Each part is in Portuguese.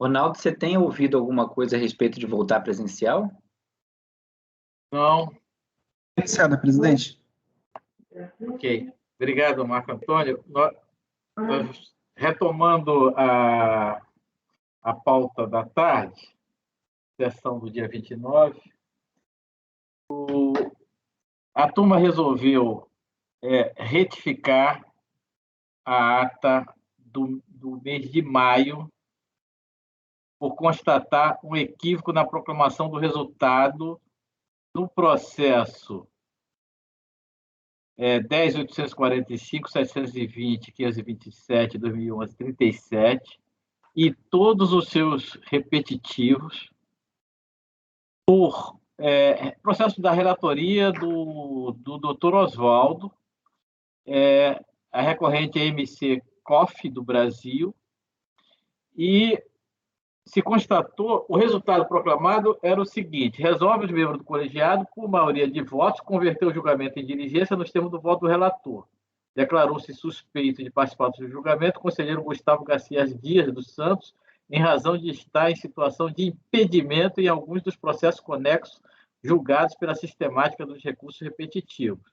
Ronaldo, você tem ouvido alguma coisa a respeito de voltar presencial? Não. Obrigado, presidente. Ok. Obrigado, Marco Antônio. Nós retomando a pauta da tarde, sessão do dia 29, a turma resolveu retificar a ata do mês de maio por constatar um equívoco na proclamação do resultado do processo 10.845, 720, 527, 2011, 37, e todos os seus repetitivos por processo da relatoria do Dr. Oswaldo, a recorrente MC COF do Brasil, e se constatou, o resultado proclamado era o seguinte: resolve os membros do colegiado, por maioria de votos, converter o julgamento em diligência nos termos do voto do relator. Declarou-se suspeito de participar do julgamento o conselheiro Gustavo Garcia Dias dos Santos, em razão de estar em situação de impedimento em alguns dos processos conexos julgados pela sistemática dos recursos repetitivos.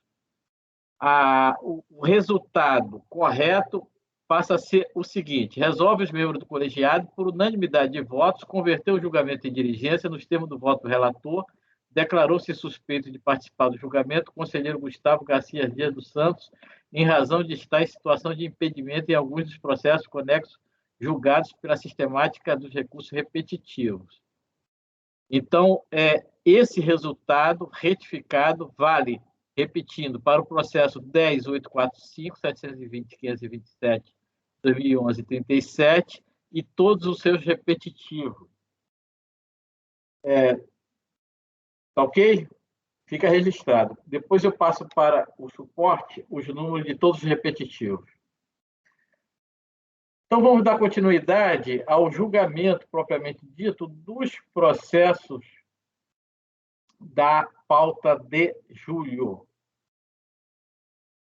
O resultado correto passa a ser o seguinte: resolve os membros do colegiado, por unanimidade de votos, converter o julgamento em diligência nos termos do voto do relator, declarou-se suspeito de participar do julgamento o conselheiro Gustavo Garcia Dias dos Santos, em razão de estar em situação de impedimento em alguns dos processos conexos julgados pela sistemática dos recursos repetitivos. Então, esse resultado retificado vale, repetindo, para o processo 10.845, 720, 527, 2011, 37, e todos os seus repetitivos. Tá ok? Fica registrado. Depois eu passo para o suporte os números de todos os repetitivos. Então, vamos dar continuidade ao julgamento propriamente dito dos processos da pauta de julho.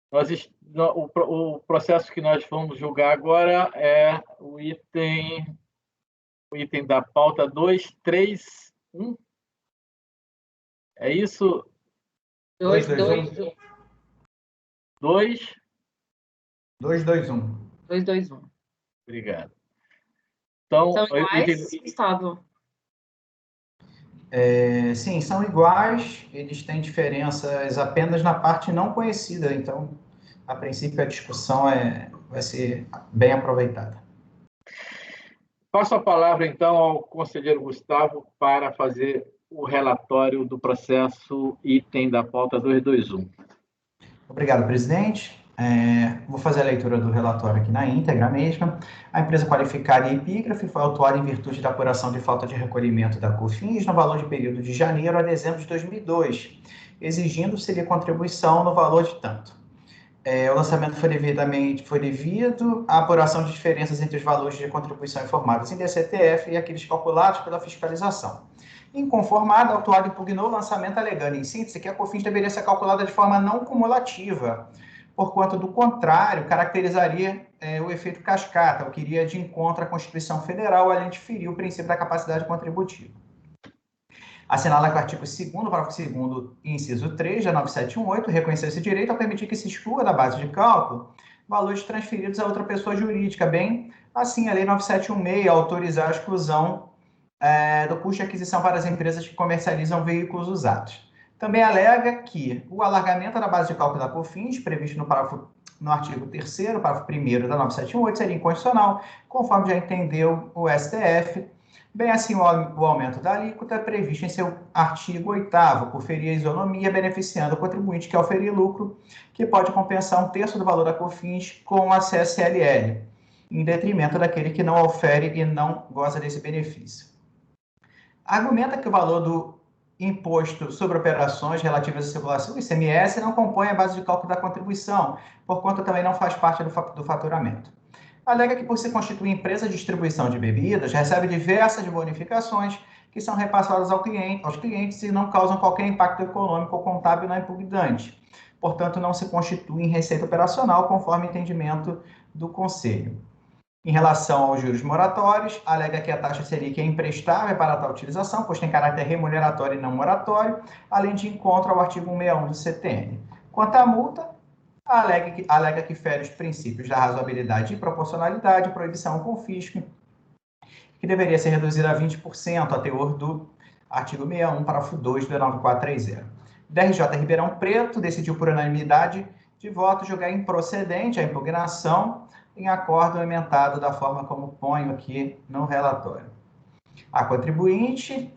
O processo que nós vamos julgar agora é o item da pauta 231. É isso? 221. 221. 221. Obrigado. Então, são iguais, Gustavo? Sim, são iguais, eles têm diferenças apenas na parte não conhecida, então, a princípio, a discussão vai ser bem aproveitada. Passo a palavra, então, ao conselheiro Gustavo para fazer o relatório do processo item da pauta 221. Obrigado, presidente. Vou fazer a leitura do relatório aqui na íntegra mesma. A empresa qualificada em epígrafe foi autuada em virtude da apuração de falta de recolhimento da COFINS no valor de período de janeiro a dezembro de 2002, exigindo-se-lhe contribuição no valor de tanto. O lançamento foi devido à apuração de diferenças entre os valores de contribuição informados em DCTF e aqueles calculados pela fiscalização. Inconformado, a autuada impugnou o lançamento, alegando, em síntese, que a COFINS deveria ser calculada de forma não cumulativa, porquanto, do contrário, caracterizaria o efeito cascata, o que iria de encontro à Constituição Federal, além de ferir o princípio da capacidade contributiva. Assinala que o artigo 2º, parágrafo 2º, inciso 3 da 9718, reconheceu esse direito ao permitir que se exclua da base de cálculo valores transferidos a outra pessoa jurídica, bem assim a Lei 9716 autorizar a exclusão do custo de aquisição para as empresas que comercializam veículos usados. Também alega que o alargamento da base de cálculo da COFINS, previsto no artigo 3º, parágrafo 1º da 9718, seria inconstitucional, conforme já entendeu o STF. Bem assim, o aumento da alíquota é previsto em seu artigo 8º, por ferir a isonomia, beneficiando o contribuinte que oferir lucro, que pode compensar 1/3 do valor da COFINS com a CSLL, em detrimento daquele que não ofere e não goza desse benefício. Argumenta que o valor do imposto sobre operações relativas à circulação, o ICMS, não compõe a base de cálculo da contribuição, porquanto também não faz parte do faturamento. Alega que, por se constituir empresa de distribuição de bebidas, recebe diversas bonificações que são repassadas aos clientes e não causam qualquer impacto econômico ou contábil na impugnante. Portanto, não se constitui em receita operacional, conforme entendimento do Conselho. Em relação aos juros moratórios, alega que a taxa Selic é imprestável para tal utilização, pois tem caráter remuneratório e não moratório, além de encontro ao artigo 161 do CTN. Quanto à multa, alega que fere os princípios da razoabilidade e proporcionalidade, proibição ao confisco, que deveria ser reduzida a 20% a teor do artigo 61, parágrafo 2 do 9430. O DRJ Ribeirão Preto decidiu por unanimidade de voto julgar improcedente a impugnação em acordo emendado da forma como ponho aqui no relatório. A contribuinte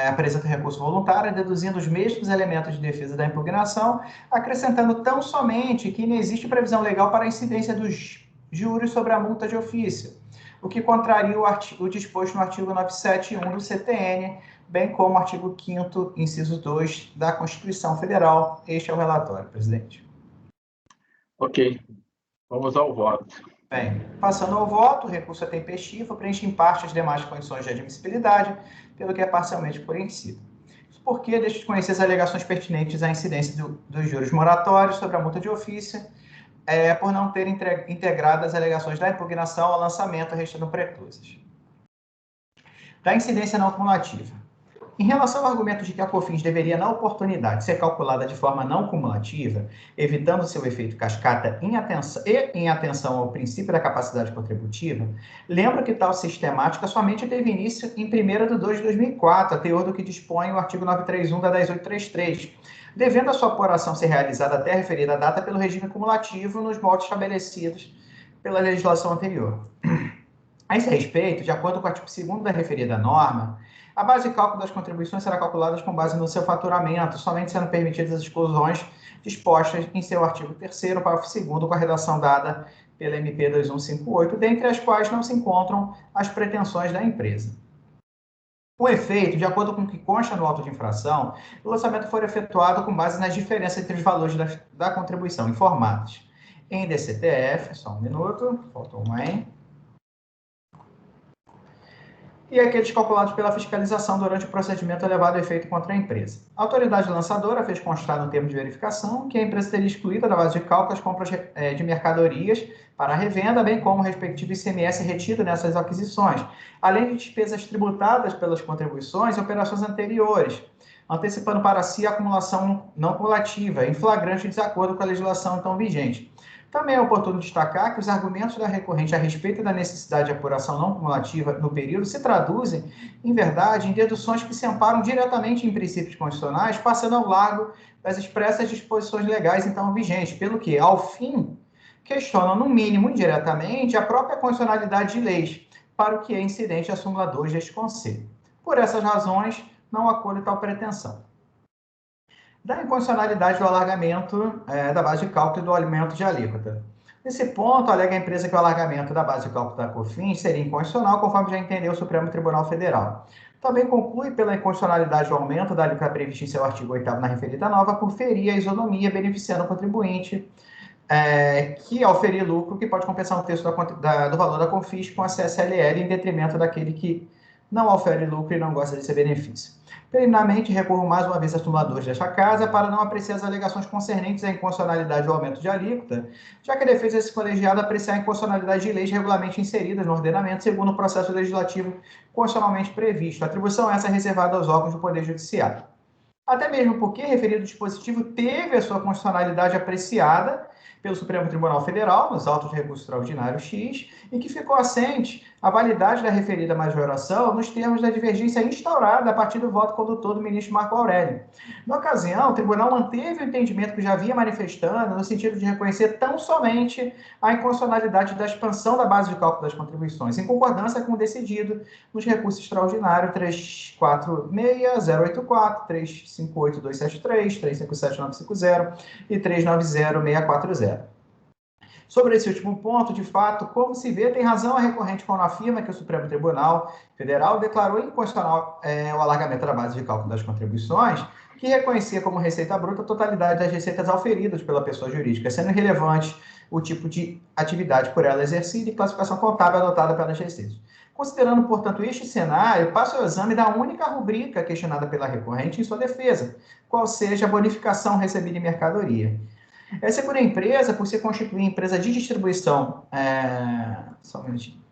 apresenta recurso voluntário, deduzindo os mesmos elementos de defesa da impugnação, acrescentando tão somente que não existe previsão legal para a incidência dos juros sobre a multa de ofício, o que contraria o disposto no artigo 971 do CTN, bem como o artigo 5º, inciso 2 da Constituição Federal. Este é o relatório, presidente. Ok. Vamos ao voto. Bem, passando ao voto, o recurso é tempestivo, preenche em parte as demais condições de admissibilidade, pelo que é parcialmente conhecido. Isso porque deixa de conhecer as alegações pertinentes à incidência dos juros moratórios sobre a multa de ofício, por não ter integrado as alegações da impugnação ao lançamento, restando preclusas. Da incidência não cumulativa. Em relação ao argumento de que a COFINS deveria, na oportunidade, ser calculada de forma não cumulativa, evitando seu efeito cascata em atenção ao princípio da capacidade contributiva, lembro que tal sistemática somente teve início em 1º de 2 de 2004, a teor do que dispõe o artigo 931 da 10833, devendo a sua apuração ser realizada até a referida data pelo regime cumulativo nos moldes estabelecidos pela legislação anterior. A esse respeito, de acordo com o artigo 2º da referida norma, a base de cálculo das contribuições será calculada com base no seu faturamento, somente sendo permitidas as exclusões dispostas em seu artigo 3º, parágrafo 2º, com a redação dada pela MP 2158, dentre as quais não se encontram as pretensões da empresa. O efeito, de acordo com o que consta no auto de infração, o lançamento foi efetuado com base nas diferenças entre os valores da contribuição informados em DCTF, só um minuto, faltou uma aí, e aqueles calculados pela fiscalização durante o procedimento levado a efeito contra a empresa. A autoridade lançadora fez constar no termo de verificação que a empresa teria excluído da base de cálculo as compras de mercadorias para revenda, bem como o respectivo ICMS retido nessas aquisições, além de despesas tributadas pelas contribuições e operações anteriores, antecipando para si a acumulação não cumulativa, em flagrante desacordo com a legislação então vigente. Também é oportuno destacar que os argumentos da recorrente a respeito da necessidade de apuração não cumulativa no período se traduzem, em verdade, em deduções que se amparam diretamente em princípios constitucionais, passando ao largo das expressas disposições legais então vigentes, pelo que, ao fim, questionam, no mínimo indiretamente, a própria constitucionalidade de leis, para o que é incidente a súmula 2 deste Conselho. Por essas razões, não acolho tal pretensão. Da inconstitucionalidade do alargamento da base de cálculo e do aumento de alíquota. Nesse ponto, alega a empresa que o alargamento da base de cálculo da COFINS seria inconstitucional, conforme já entendeu o Supremo Tribunal Federal. Também conclui pela inconstitucionalidade do aumento da alíquota prevista em seu artigo 8º na referida nova, por ferir a isonomia, beneficiando o contribuinte, que, ao ferir lucro, que pode compensar um terço do valor da COFINS com a CSLL, em detrimento daquele que não ofere lucro e não gosta desse benefício. Preliminarmente, recorro mais uma vez às tumuladores desta Casa para não apreciar as alegações concernentes à inconstitucionalidade do aumento de alíquota, já que a defesa desse colegiado apreciar a inconstitucionalidade de leis regularmente inseridas no ordenamento segundo o processo legislativo constitucionalmente previsto. A atribuição essa é reservada aos órgãos do Poder Judiciário. Até mesmo porque referido dispositivo teve a sua constitucionalidade apreciada pelo Supremo Tribunal Federal, nos autos de recurso extraordinário X, e que ficou assente a validade da referida majoração nos termos da divergência instaurada a partir do voto condutor do ministro Marco Aurélio. Na ocasião, o tribunal manteve o entendimento que já vinha manifestando no sentido de reconhecer tão somente a inconstitucionalidade da expansão da base de cálculo das contribuições, em concordância com o decidido nos recursos extraordinários 346-084, 358-273, 357-950 e 390-640. Sobre esse último ponto, de fato, como se vê, tem razão a recorrente quando afirma que o Supremo Tribunal Federal declarou inconstitucional o alargamento da base de cálculo das contribuições, que reconhecia como receita bruta a totalidade das receitas auferidas pela pessoa jurídica, sendo irrelevante o tipo de atividade por ela exercida e classificação contábil adotada pelas receitas. Considerando, portanto, este cenário, passo ao exame da única rubrica questionada pela recorrente em sua defesa, qual seja a bonificação recebida em mercadoria. Segunda empresa, por se constituir empresa de distribuição, só um minutinho,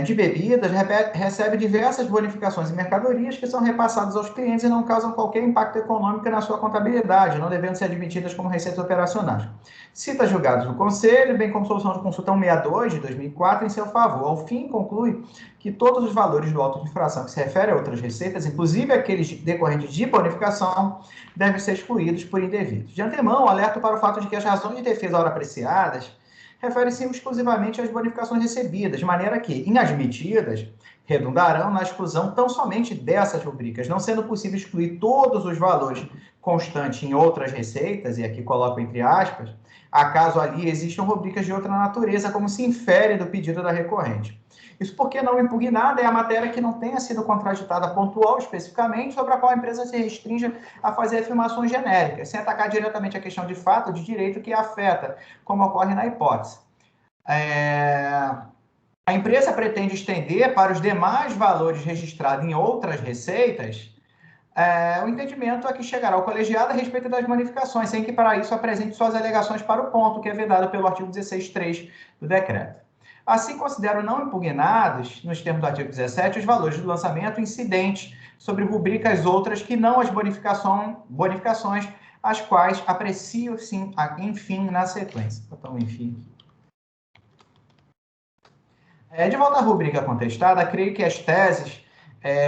de bebidas, recebe diversas bonificações e mercadorias que são repassadas aos clientes e não causam qualquer impacto econômico na sua contabilidade, não devendo ser admitidas como receitas operacionais. Cita julgados do Conselho, bem como solução de consulta 162 de 2004 em seu favor. Ao fim, conclui que todos os valores do auto de infração que se refere a outras receitas, inclusive aqueles decorrentes de bonificação, devem ser excluídos por indevidos. De antemão, alerto para o fato de que as razões de defesa ora apreciadas refere-se exclusivamente às bonificações recebidas, de maneira que, inadmitidas, redundarão na exclusão tão somente dessas rubricas, não sendo possível excluir todos os valores constantes em outras receitas, e aqui coloco entre aspas, acaso ali existam rubricas de outra natureza, como se infere do pedido da recorrente. Isso porque não impugnada é a matéria que não tenha sido contraditada pontual especificamente, sobre a qual a empresa se restringe a fazer afirmações genéricas, sem atacar diretamente a questão de fato ou de direito que a afeta, como ocorre na hipótese. A empresa pretende estender para os demais valores registrados em outras receitas o entendimento a que chegará o colegiado a respeito das bonificações, sem que para isso apresente suas alegações para o ponto, que é vedado pelo artigo 16.3 do decreto. Assim, considero não impugnados, nos termos do artigo 17, os valores do lançamento incidentes sobre rubricas outras que não as bonificações, as quais aprecio, sim, enfim, na sequência. Vou botar um enfim aqui. De volta à rubrica contestada, creio que as teses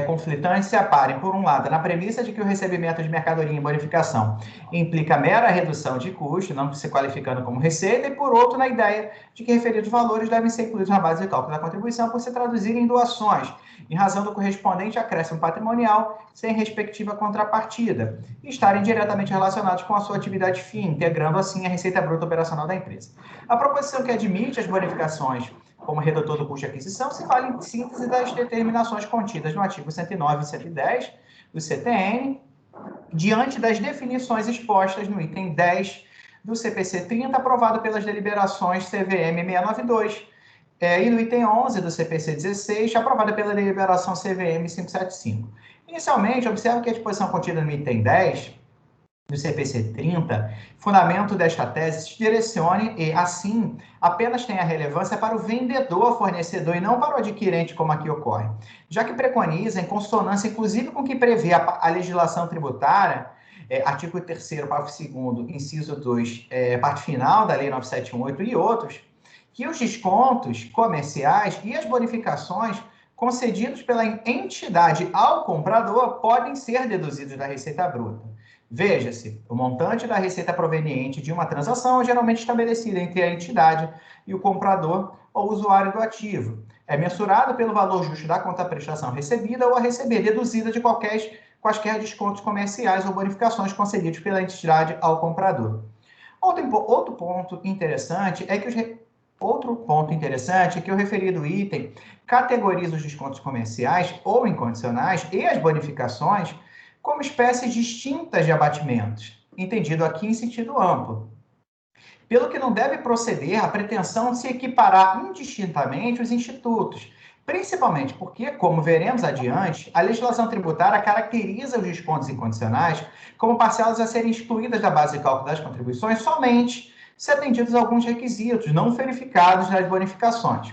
conflitantes se aparem, por um lado, na premissa de que o recebimento de mercadoria em bonificação implica mera redução de custo, não se qualificando como receita, e, por outro, na ideia de que referidos valores devem ser incluídos na base de cálculo da contribuição por se traduzirem em doações, em razão do correspondente acréscimo patrimonial, sem respectiva contrapartida, e estarem diretamente relacionados com a sua atividade fim, integrando, assim, a receita bruta operacional da empresa. A proposição que admite as bonificações como redutor do custo de aquisição, se fala em síntese das determinações contidas no artigo 109 e 110 do CTN, diante das definições expostas no item 10 do CPC 30, aprovado pelas deliberações CVM 692, e no item 11 do CPC 16, aprovada pela deliberação CVM 575. Inicialmente, observo que a disposição contida no item 10 do CPC 30, fundamento desta tese, se direcione e, assim, apenas tenha relevância para o vendedor, fornecedor, e não para o adquirente, como aqui ocorre, já que preconiza, em consonância, inclusive com o que prevê a legislação tributária, artigo 3º, parágrafo 2º, inciso 2, parte final da Lei 9718 e outros, que os descontos comerciais e as bonificações concedidos pela entidade ao comprador podem ser deduzidos da receita bruta. Veja-se, o montante da receita proveniente de uma transação é geralmente estabelecida entre a entidade e o comprador ou usuário do ativo. É mensurado pelo valor justo da contraprestação recebida ou a receber, deduzida de quaisquer descontos comerciais ou bonificações concedidos pela entidade ao comprador. Outro ponto interessante é que o referido item categoriza os descontos comerciais ou incondicionais e as bonificações como espécies distintas de abatimentos, entendido aqui em sentido amplo. Pelo que não deve proceder a pretensão de se equiparar indistintamente os institutos, principalmente porque, como veremos adiante, a legislação tributária caracteriza os descontos incondicionais como parcelas a serem excluídas da base de cálculo das contribuições somente se atendidos a alguns requisitos não verificados nas bonificações.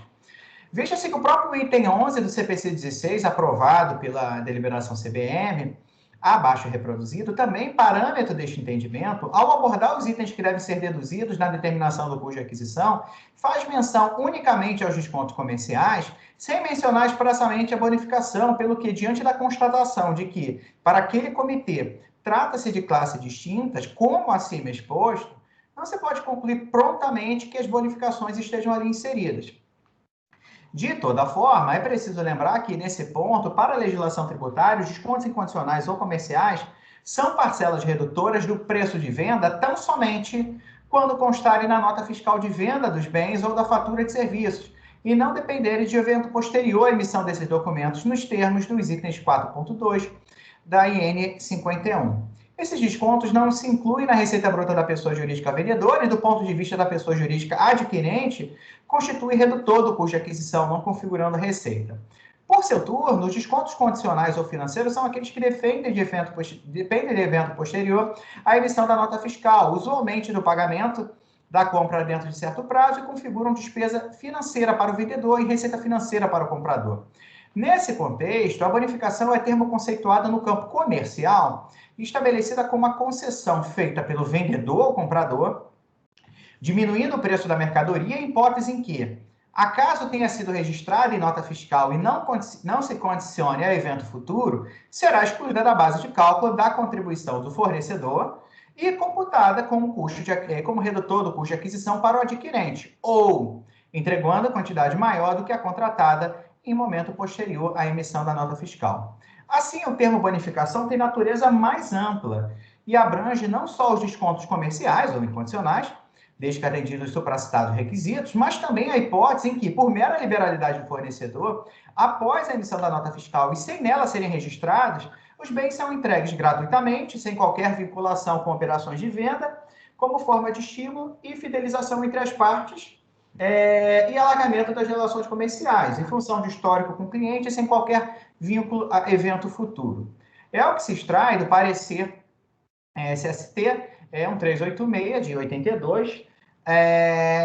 Veja-se que o próprio item 11 do CPC 16, aprovado pela deliberação CBM, abaixo reproduzido, também parâmetro deste entendimento, ao abordar os itens que devem ser deduzidos na determinação do custo de aquisição, faz menção unicamente aos descontos comerciais, sem mencionar expressamente a bonificação, pelo que, diante da constatação de que, para aquele comitê, trata-se de classes distintas, como acima exposto, não se pode concluir prontamente que as bonificações estejam ali inseridas. De toda forma, é preciso lembrar que, nesse ponto, para a legislação tributária, os descontos incondicionais ou comerciais são parcelas redutoras do preço de venda tão somente quando constarem na nota fiscal de venda dos bens ou da fatura de serviços, e não dependerem de evento posterior à emissão desses documentos nos termos dos itens 4.2 da IN 51. Esses descontos não se incluem na receita bruta da pessoa jurídica vendedora e, do ponto de vista da pessoa jurídica adquirente, constitui redutor do custo de aquisição, não configurando receita. Por seu turno, os descontos condicionais ou financeiros são aqueles que dependem de evento posterior à emissão da nota fiscal, usualmente do pagamento da compra dentro de certo prazo e configuram despesa financeira para o vendedor e receita financeira para o comprador. Nesse contexto, a bonificação é termo conceituado no campo comercial e estabelecida como uma concessão feita pelo vendedor ao comprador, diminuindo o preço da mercadoria em hipótese em que, acaso tenha sido registrado em nota fiscal e não se condicione a evento futuro, será excluída da base de cálculo da contribuição do fornecedor e computada como redutor do custo de aquisição para o adquirente, ou entregando a quantidade maior do que a contratada em momento posterior à emissão da nota fiscal. Assim, o termo bonificação tem natureza mais ampla e abrange não só os descontos comerciais ou incondicionais, desde que atendidos os supracitados requisitos, mas também a hipótese em que, por mera liberalidade do fornecedor, após a emissão da nota fiscal e sem nela serem registrados, os bens são entregues gratuitamente, sem qualquer vinculação com operações de venda, como forma de estímulo e fidelização entre as partes e alargamento das relações comerciais, em função de histórico com o cliente, sem qualquer vínculo a evento futuro. É o que se extrai do parecer SST 1386, de 82,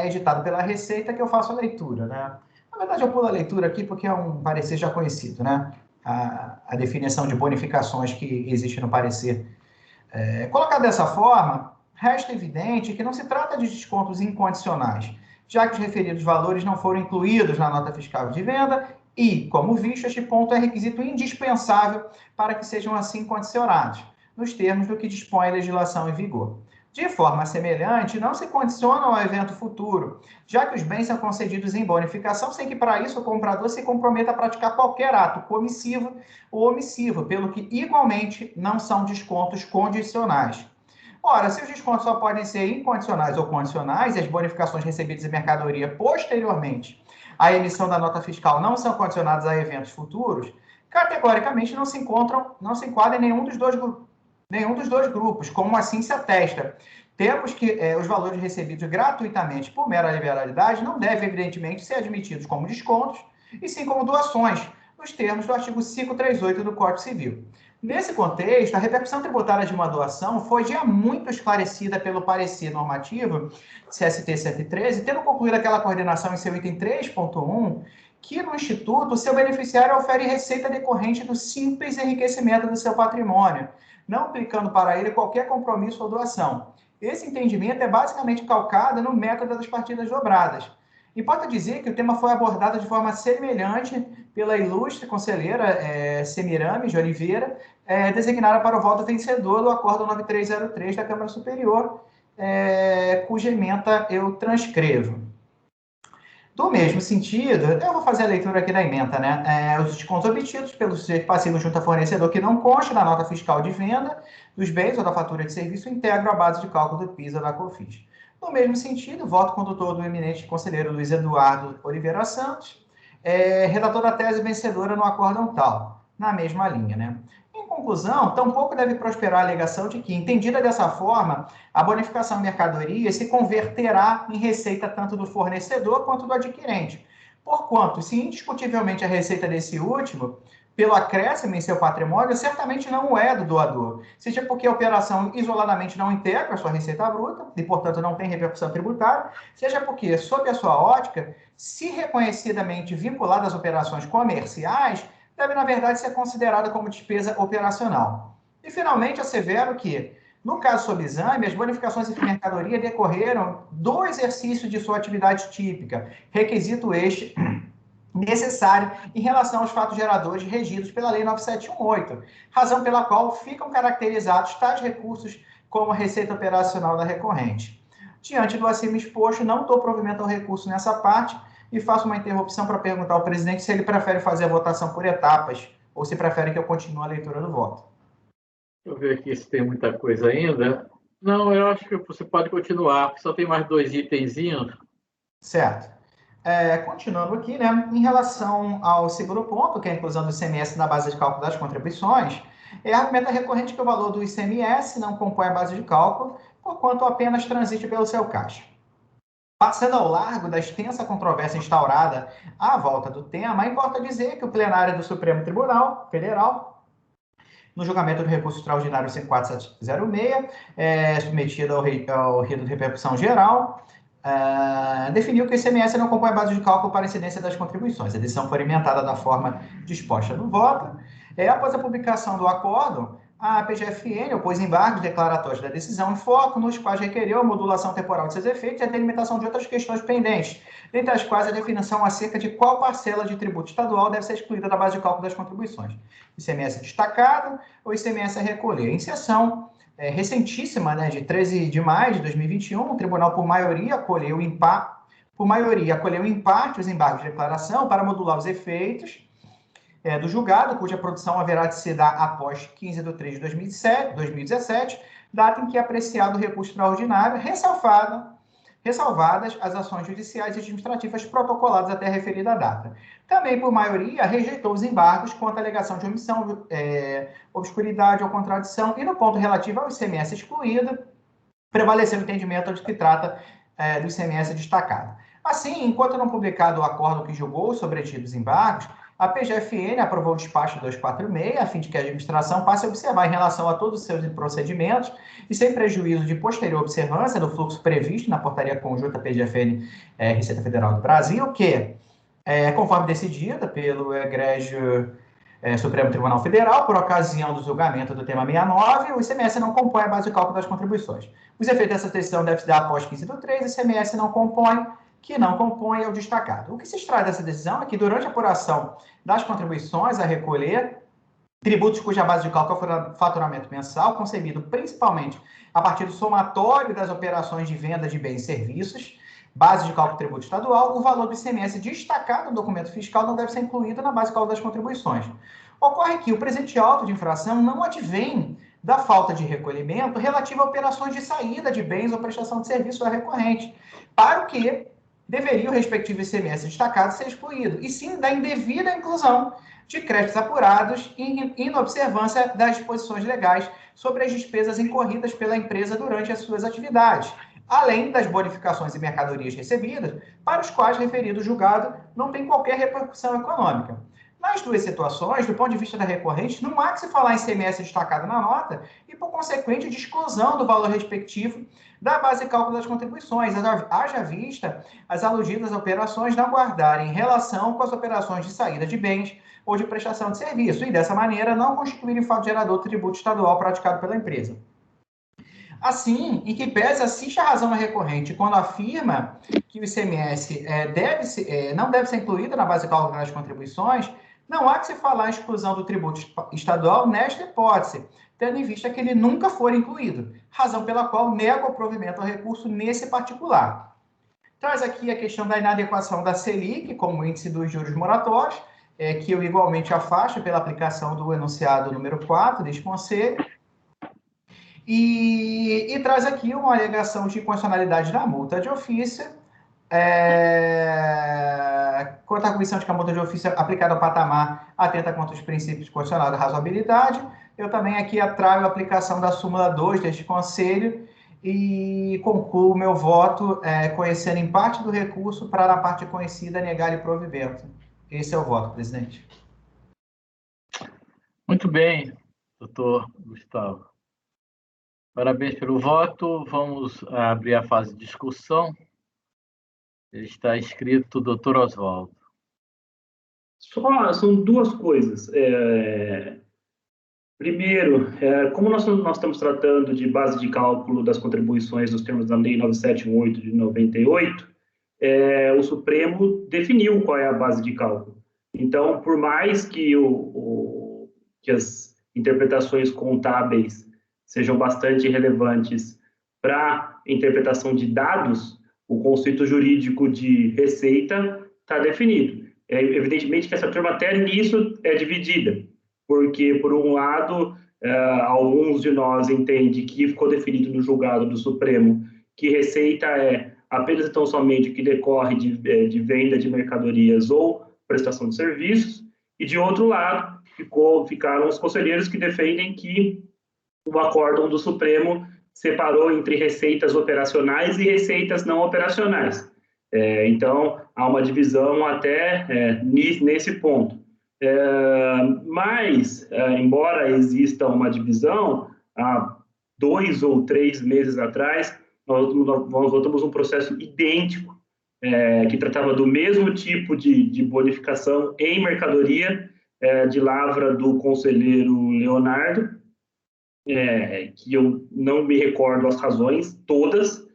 editado pela Receita, que eu faço a leitura, né? Na verdade, eu pulo a leitura aqui porque é um parecer já conhecido, né? A definição de bonificações que existe no parecer. Colocado dessa forma, resta evidente que não se trata de descontos incondicionais, já que os referidos valores não foram incluídos na nota fiscal de venda e, como visto, este ponto é requisito indispensável para que sejam assim condicionados, nos termos do que dispõe a legislação em vigor. De forma semelhante, não se condicionam ao evento futuro, já que os bens são concedidos em bonificação sem que, para isso, o comprador se comprometa a praticar qualquer ato comissivo ou omissivo, pelo que, igualmente, não são descontos condicionais. Ora, se os descontos só podem ser incondicionais ou condicionais e as bonificações recebidas em mercadoria posteriormente à emissão da nota fiscal não são condicionadas a eventos futuros, categoricamente não se enquadram em nenhum dos dois grupos, como assim se atesta. Temos que os valores recebidos gratuitamente por mera liberalidade não devem, evidentemente, ser admitidos como descontos, e sim como doações, nos termos do artigo 538 do Código Civil. Nesse contexto, a repercussão tributária de uma doação foi já muito esclarecida pelo parecer normativo CST 113, tendo concluído aquela coordenação em seu item 3.1, que no Instituto o seu beneficiário ofere receita decorrente do simples enriquecimento do seu patrimônio, não aplicando para ele qualquer compromisso ou doação. Esse entendimento é basicamente calcado no método das partidas dobradas. Importa dizer que o tema foi abordado de forma semelhante pela ilustre conselheira Semiramis de Oliveira, designada para o voto vencedor do Acordo 9303 da Câmara Superior, cuja ementa eu transcrevo. Do mesmo sentido, eu vou fazer a leitura aqui da ementa, né? Os descontos obtidos pelo sujeito passivo junto a fornecedor que não conste na nota fiscal de venda dos bens ou da fatura de serviço integram a base de cálculo do PIS ou da COFINS. No mesmo sentido, voto condutor do eminente conselheiro Luiz Eduardo Oliveira Santos, redator da tese vencedora no acórdão tal, na mesma linha, né? Em conclusão, tampouco deve prosperar a alegação de que, entendida dessa forma, a bonificação em mercadoria se converterá em receita tanto do fornecedor quanto do adquirente, porquanto, se indiscutivelmente a receita desse último, pelo acréscimo em seu patrimônio, certamente não é do doador, seja porque a operação isoladamente não integra a sua receita bruta e, portanto, não tem repercussão tributária, seja porque, sob a sua ótica, se reconhecidamente vinculada às operações comerciais, deve, na verdade, ser considerada como despesa operacional. E, finalmente, assevero que, no caso sob exame, as bonificações em mercadoria decorreram do exercício de sua atividade típica, requisito este necessário em relação aos fatos geradores regidos pela Lei 9718, razão pela qual ficam caracterizados tais recursos como receita operacional da recorrente. Diante do acima exposto, não dou provimento ao recurso nessa parte, e faço uma interrupção para perguntar ao presidente se ele prefere fazer a votação por etapas ou se prefere que eu continue a leitura do voto. Deixa eu ver aqui se tem muita coisa ainda. Não, eu acho que você pode continuar, porque só tem mais 2 itenzinhos. Certo. Continuando aqui, né, em relação ao segundo ponto, que é a inclusão do ICMS na base de cálculo das contribuições, argumenta recorrente que o valor do ICMS não compõe a base de cálculo, porquanto apenas transite pelo seu caixa. Passando ao largo da extensa controvérsia instaurada à volta do tema, importa dizer que o plenário do Supremo Tribunal Federal, no julgamento do recurso extraordinário 54706, submetido ao rito de repercussão geral, definiu que o ICMS não compõe a base de cálculo para a incidência das contribuições. A decisão foi orientada da forma disposta no voto. Após a publicação do acordo, a PGFN opôs embargos declaratórios da decisão em foco, nos quais requereu a modulação temporal de seus efeitos e a delimitação de outras questões pendentes, dentre as quais a definição acerca de qual parcela de tributo estadual deve ser excluída da base de cálculo das contribuições. ICMS destacado ou ICMS a recolher. Em sessão recentíssima, de 13 de maio de 2021, o tribunal, por maioria, acolheu em parte os embargos de declaração para modular os efeitos do julgado, cuja produção haverá de se dar após 15 de 3 de 2017, data em que é apreciado o recurso extraordinário, ressalvadas as ações judiciais e administrativas protocoladas até a referida data. Também, por maioria, rejeitou os embargos quanto à alegação de omissão, obscuridade ou contradição, e no ponto relativo ao ICMS excluído, prevaleceu o entendimento de que trata do ICMS destacado. Assim, enquanto não publicado o acordo que julgou os sobretidos embargos, a PGFN aprovou o despacho 246, a fim de que a administração passe a observar em relação a todos os seus procedimentos e sem prejuízo de posterior observância do fluxo previsto na portaria conjunta PGFN Receita Federal do Brasil, que, conforme decidida pelo egrégio Supremo Tribunal Federal, por ocasião do julgamento do tema 69, o ICMS não compõe a base de cálculo das contribuições. Os efeitos dessa decisão devem se dar após 15 de 3, o ICMS não compõe, que não compõe é o destacado. O que se extrai dessa decisão é que, durante a apuração das contribuições a recolher, tributos cuja base de cálculo é o faturamento mensal, concebido principalmente a partir do somatório das operações de venda de bens e serviços, base de cálculo tributo estadual, o valor do ICMS destacado no documento fiscal não deve ser incluído na base de cálculo das contribuições. Ocorre que o presente auto de infração não advém da falta de recolhimento relativa a operações de saída de bens ou prestação de serviço recorrente, para o que deveria o respectivo ICMS destacado ser excluído, e sim da indevida inclusão de créditos apurados em inobservância das disposições legais sobre as despesas incorridas pela empresa durante as suas atividades, além das bonificações e mercadorias recebidas, para os quais referido julgado não tem qualquer repercussão econômica. Nas duas situações, do ponto de vista da recorrente, não há que se falar em ICMS destacado na nota e, por consequente, de exclusão do valor respectivo da base de cálculo das contribuições, haja vista as aludidas operações não guardarem relação com as operações de saída de bens ou de prestação de serviço, e, dessa maneira, não constituírem fato gerador do tributo estadual praticado pela empresa. Assim, em que pese assiste a razão na recorrente quando afirma que o ICMS não deve ser incluído na base de cálculo das contribuições, não há que se falar em exclusão do tributo estadual nesta hipótese, tendo em vista que ele nunca for incluído, razão pela qual nego o provimento ao recurso nesse particular. Traz aqui a questão da inadequação da Selic como índice dos juros moratórios, que eu igualmente afasto pela aplicação do enunciado número 4 deste conselho, e traz aqui uma alegação de inconstitucionalidade da multa de ofício, quanto à arguição de que a multa de ofício aplicada ao patamar atenta contra os princípios constitucionais da razoabilidade. Eu também aqui atraio a aplicação da súmula 2 deste conselho e concluo meu voto conhecendo em parte do recurso para, na parte conhecida, negar-lhe provimento. Esse é o voto, presidente. Muito bem, doutor Gustavo. Parabéns pelo voto. Vamos abrir a fase de discussão. Está inscrito o doutor Oswaldo. São duas coisas. Primeiro, como nós estamos tratando de base de cálculo das contribuições nos termos da Lei 9718 de 98, o Supremo definiu qual é a base de cálculo. Então, por mais que, que as interpretações contábeis sejam bastante relevantes para a interpretação de dados, o conceito jurídico de receita está definido. Evidentemente que essa turma até nisso é dividida, porque, por um lado, alguns de nós entendem que ficou definido no julgado do Supremo que receita é apenas e tão somente o que decorre de venda de mercadorias ou prestação de serviços, e, de outro lado, ficaram os conselheiros que defendem que o acórdão do Supremo separou entre receitas operacionais e receitas não operacionais. Então, há uma divisão até nesse ponto. Mas, embora exista uma divisão, há 2 ou 3 meses atrás, nós voltamos um processo idêntico, que tratava do mesmo tipo de bonificação em mercadoria, de lavra do conselheiro Leonardo, que eu não me recordo as razões todas,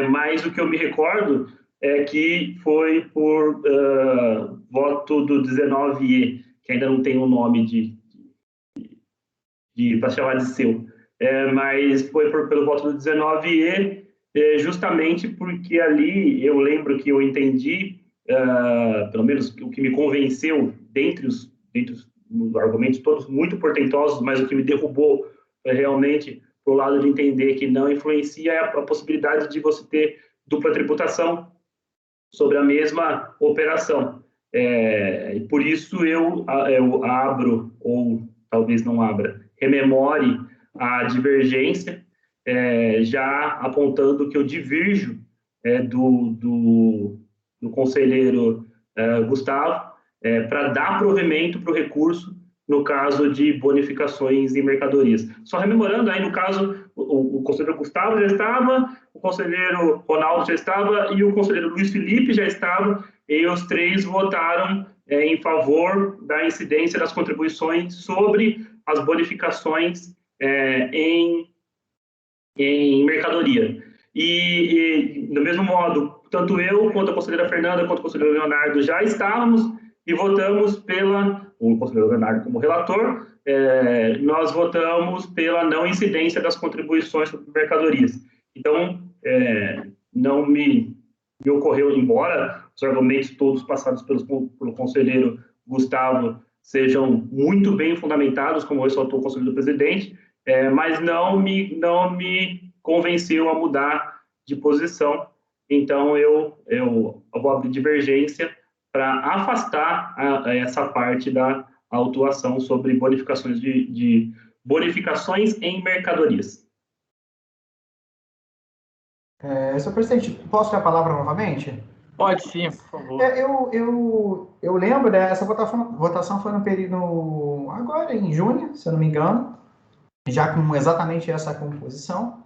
mas o que eu me recordo é que foi por voto do 19E, que ainda não tem um nome para chamar de seu, mas foi pelo voto do 19E, justamente porque ali eu lembro que eu entendi, pelo menos o que me convenceu, dentre os argumentos todos muito portentosos, mas o que me derrubou realmente para o lado de entender que não influencia a possibilidade de você ter dupla tributação sobre a mesma operação. E por isso eu abro, ou talvez não abra, rememore a divergência, já apontando que eu divirjo do conselheiro Gustavo, para dar provimento para o recurso no caso de bonificações em mercadorias. Só rememorando, aí no caso, o conselheiro Gustavo já estava, o conselheiro Ronaldo já estava e o conselheiro Luiz Felipe já estava, e os 3 votaram em favor da incidência das contribuições sobre as bonificações em mercadoria. E, do mesmo modo, tanto eu, quanto a conselheira Fernanda, quanto o conselheiro Leonardo já estávamos e votamos o conselheiro Leonardo como relator, nós votamos pela não incidência das contribuições sobre mercadorias. Então, não me ocorreu, embora os argumentos todos passados pelo conselheiro Gustavo sejam muito bem fundamentados, como ressaltou o conselheiro presidente, mas não me convenceu a mudar de posição. Então, eu vou abrir divergência para afastar essa parte da autuação sobre bonificações de bonificações em mercadorias. Senhor presidente, posso ter a palavra novamente? Pode sim, por favor. Eu lembro dessa votação foi no período agora em junho, se eu não me engano, já com exatamente essa composição.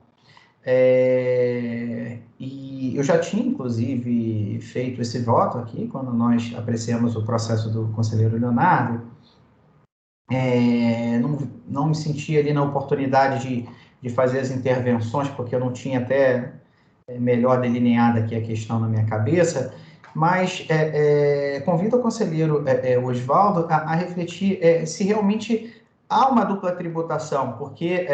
E eu já tinha, inclusive, feito esse voto aqui, quando nós apreciamos o processo do conselheiro Leonardo. Não me sentia ali na oportunidade de fazer as intervenções, porque eu não tinha até melhor delineada aqui a questão na minha cabeça, mas convido o conselheiro Oswaldo a refletir se realmente há uma dupla tributação, porque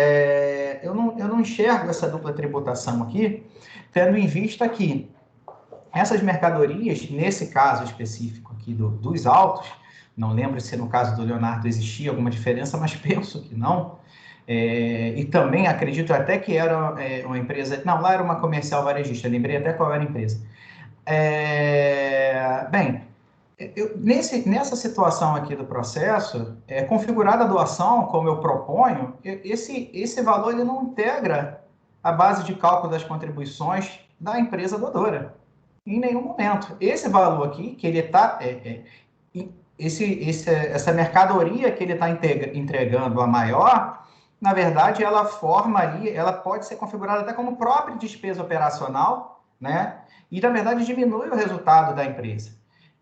eu não enxergo essa dupla tributação aqui, tendo em vista que essas mercadorias, nesse caso específico aqui dos autos, não lembro se no caso do Leonardo existia alguma diferença, mas penso que não, e também acredito até que era uma empresa, não, lá era uma comercial varejista, lembrei até qual era a empresa. Nessa situação aqui do processo, configurada a doação, como eu proponho, esse valor ele não integra a base de cálculo das contribuições da empresa doadora, em nenhum momento. Esse valor aqui, que ele está, essa mercadoria que ele está entregando a maior, na verdade, ela forma ali, ela pode ser configurada até como própria despesa operacional, né? E, na verdade, diminui o resultado da empresa.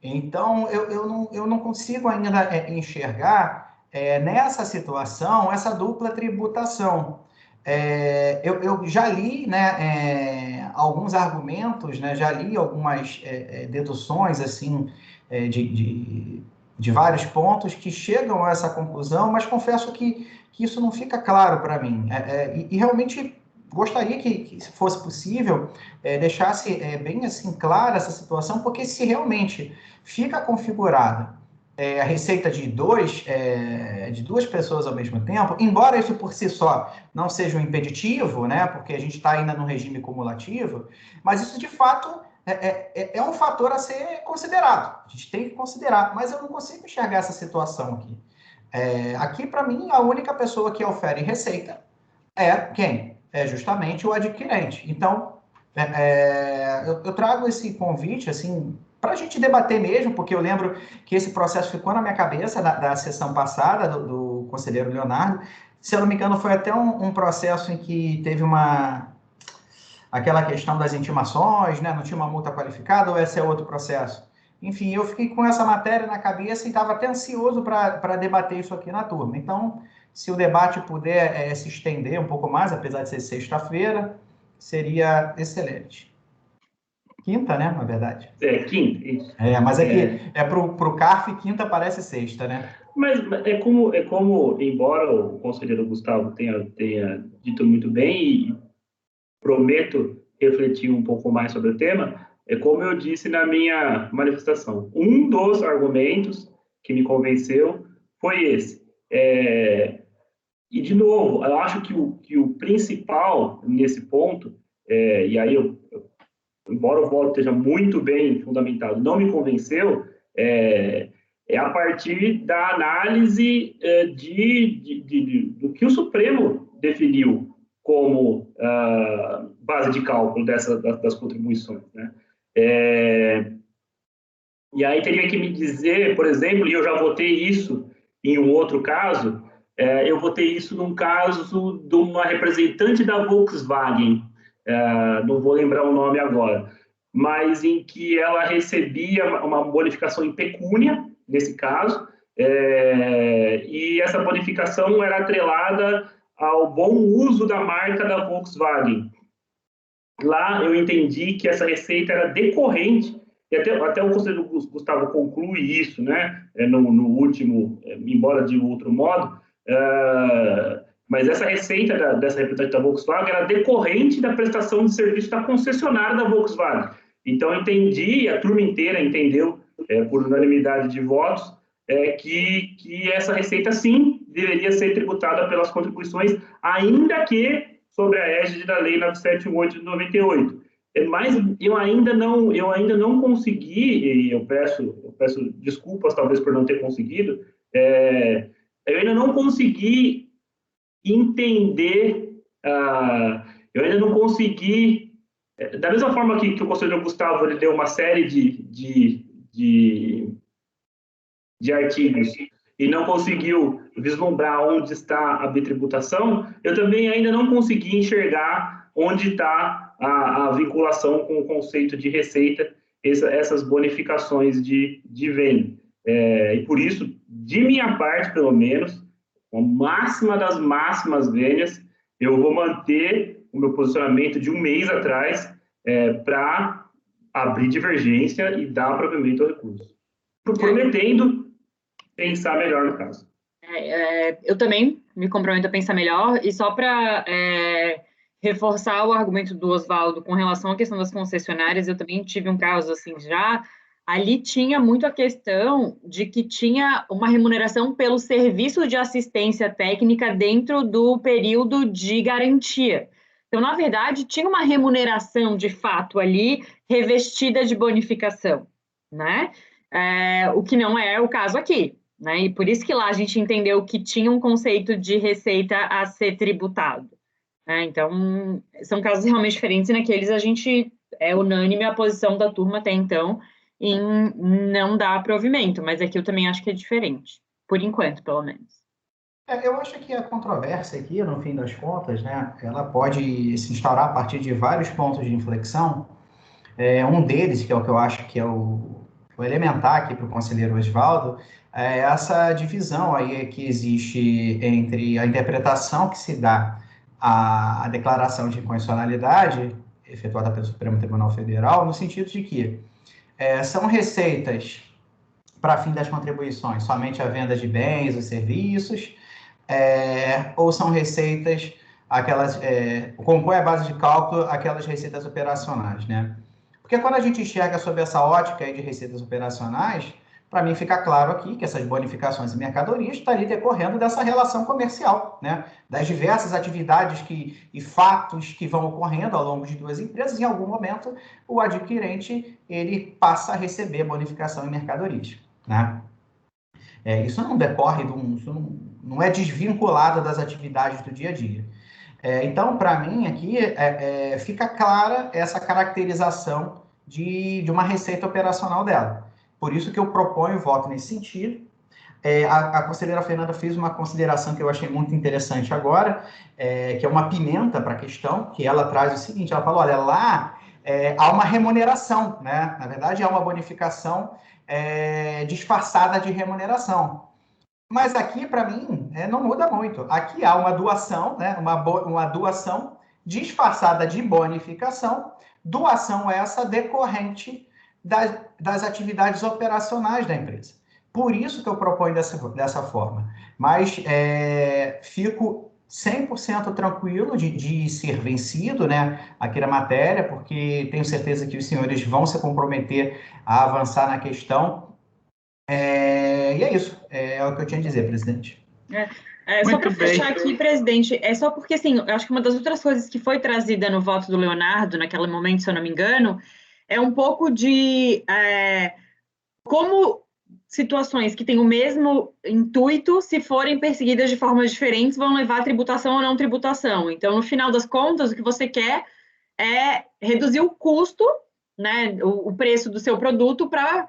Então, eu não consigo ainda enxergar nessa situação essa dupla tributação. Eu já li, né, alguns argumentos, né, já li algumas deduções assim, de vários pontos que chegam a essa conclusão, mas confesso que isso não fica claro para mim. E realmente gostaria que, se fosse possível, deixasse bem assim clara essa situação, porque se realmente fica configurada a receita de duas pessoas ao mesmo tempo, embora isso por si só não seja um impeditivo, né, porque a gente está ainda no regime cumulativo, mas isso de fato é um fator a ser considerado. A gente tem que considerar, mas eu não consigo enxergar essa situação aqui. Aqui, para mim, a única pessoa que ofere receita é quem? É justamente o adquirente. Então, Eu trago esse convite, assim, para a gente debater mesmo, porque eu lembro que esse processo ficou na minha cabeça da sessão passada do conselheiro Leonardo. Se eu não me engano, foi até um processo em que teve aquela questão das intimações, né? Não tinha uma multa qualificada, ou esse é outro processo? Enfim, eu fiquei com essa matéria na cabeça e estava até ansioso para debater isso aqui na turma. Então, se o debate puder se estender um pouco mais, apesar de ser sexta-feira, seria excelente. Quinta, né, na verdade. Quinta, isso. Mas para o CARF, quinta parece sexta, né? Mas é como, embora o conselheiro Gustavo tenha dito muito bem, e prometo refletir um pouco mais sobre o tema, é como eu disse na minha manifestação. Um dos argumentos que me convenceu foi esse. E, de novo, eu acho que o principal nesse ponto, e aí embora o voto esteja muito bem fundamentado, não me convenceu, é a partir da análise do que o Supremo definiu como base de cálculo das contribuições, né? E aí teria que me dizer, por exemplo, e eu já votei isso em um outro caso, eu votei isso num caso de uma representante da Volkswagen, não vou lembrar o nome agora, mas em que ela recebia uma bonificação em pecúnia, nesse caso, e essa bonificação era atrelada ao bom uso da marca da Volkswagen. Lá eu entendi que essa receita era decorrente, e até o conselheiro Gustavo conclui isso, né, no último, embora de outro modo, mas essa receita dessa representante da Volkswagen era decorrente da prestação de serviço da concessionária da Volkswagen. Então, eu entendi, a turma inteira entendeu, por unanimidade de votos, que essa receita, sim, deveria ser tributada pelas contribuições, ainda que sobre a égide da Lei 978 de 98. Mas eu ainda não consegui, e eu peço desculpas, talvez, por não ter conseguido, eu ainda não consegui entender, eu ainda não consegui, da mesma forma que o conselheiro Gustavo ele deu uma série de artigos e não conseguiu vislumbrar onde está a bitributação, eu também ainda não consegui enxergar onde está a vinculação com o conceito de receita, essas bonificações de venda. E por isso, de minha parte, pelo menos, com a máxima das máximas vênias, eu vou manter o meu posicionamento de um mês atrás para abrir divergência e dar provimento ao recurso. Prometendo pensar melhor no caso. Eu também me comprometo a pensar melhor, e só para reforçar o argumento do Oswaldo com relação à questão das concessionárias, eu também tive um caso assim já. Ali tinha muito a questão de que tinha uma remuneração pelo serviço de assistência técnica dentro do período de garantia. Então, na verdade, tinha uma remuneração de fato ali revestida de bonificação, né? O que não é o caso aqui, né? E por isso que lá a gente entendeu que tinha um conceito de receita a ser tributado, né? Então, são casos realmente diferentes, e naqueles a gente é unânime a posição da turma até então em não dar provimento, mas aqui eu também acho que é diferente, por enquanto, pelo menos. Eu acho que a controvérsia aqui, no fim das contas, né, ela pode se instaurar a partir de vários pontos de inflexão. Um deles, que é o que eu acho que é o elementar aqui para o conselheiro Oswaldo, é essa divisão aí que existe entre a interpretação que se dá à declaração de inconstitucionalidade efetuada pelo Supremo Tribunal Federal, no sentido de que são receitas para fim das contribuições somente a venda de bens ou serviços, ou são receitas, aquelas, compõe a base de cálculo aquelas receitas operacionais, né? Porque quando a gente enxerga sob essa ótica aí de receitas operacionais, para mim fica claro aqui que essas bonificações e mercadorias estão ali decorrendo dessa relação comercial, né? Das diversas atividades e fatos que vão ocorrendo ao longo de duas empresas, em algum momento o adquirente ele passa a receber bonificação em mercadorias, né? Isso não decorre isso não é desvinculado das atividades do dia a dia. Então, para mim, aqui fica clara essa caracterização de uma receita operacional dela. Por isso que eu proponho o voto nesse sentido. A conselheira Fernanda fez uma consideração que eu achei muito interessante agora, que é uma pimenta para a questão, que ela traz o seguinte, ela falou, olha, lá há uma remuneração, né? Na verdade, há uma bonificação disfarçada de remuneração. Mas aqui, para mim, não muda muito. Aqui há uma doação, né? Uma doação disfarçada de bonificação, doação essa decorrente das atividades operacionais da empresa. Por isso que eu proponho dessa forma. Mas fico 100% tranquilo de ser vencido, né, aqui na matéria, porque tenho certeza que os senhores vão se comprometer a avançar na questão. E é isso. É o que eu tinha a dizer, presidente. Só para fechar aqui, presidente, só porque, assim, eu acho que uma das outras coisas que foi trazida no voto do Leonardo, naquele momento, se eu não me engano, é um pouco de como situações que têm o mesmo intuito, se forem perseguidas de formas diferentes, vão levar a tributação ou não tributação. Então, no final das contas, o que você quer é reduzir o custo, né, o preço do seu produto para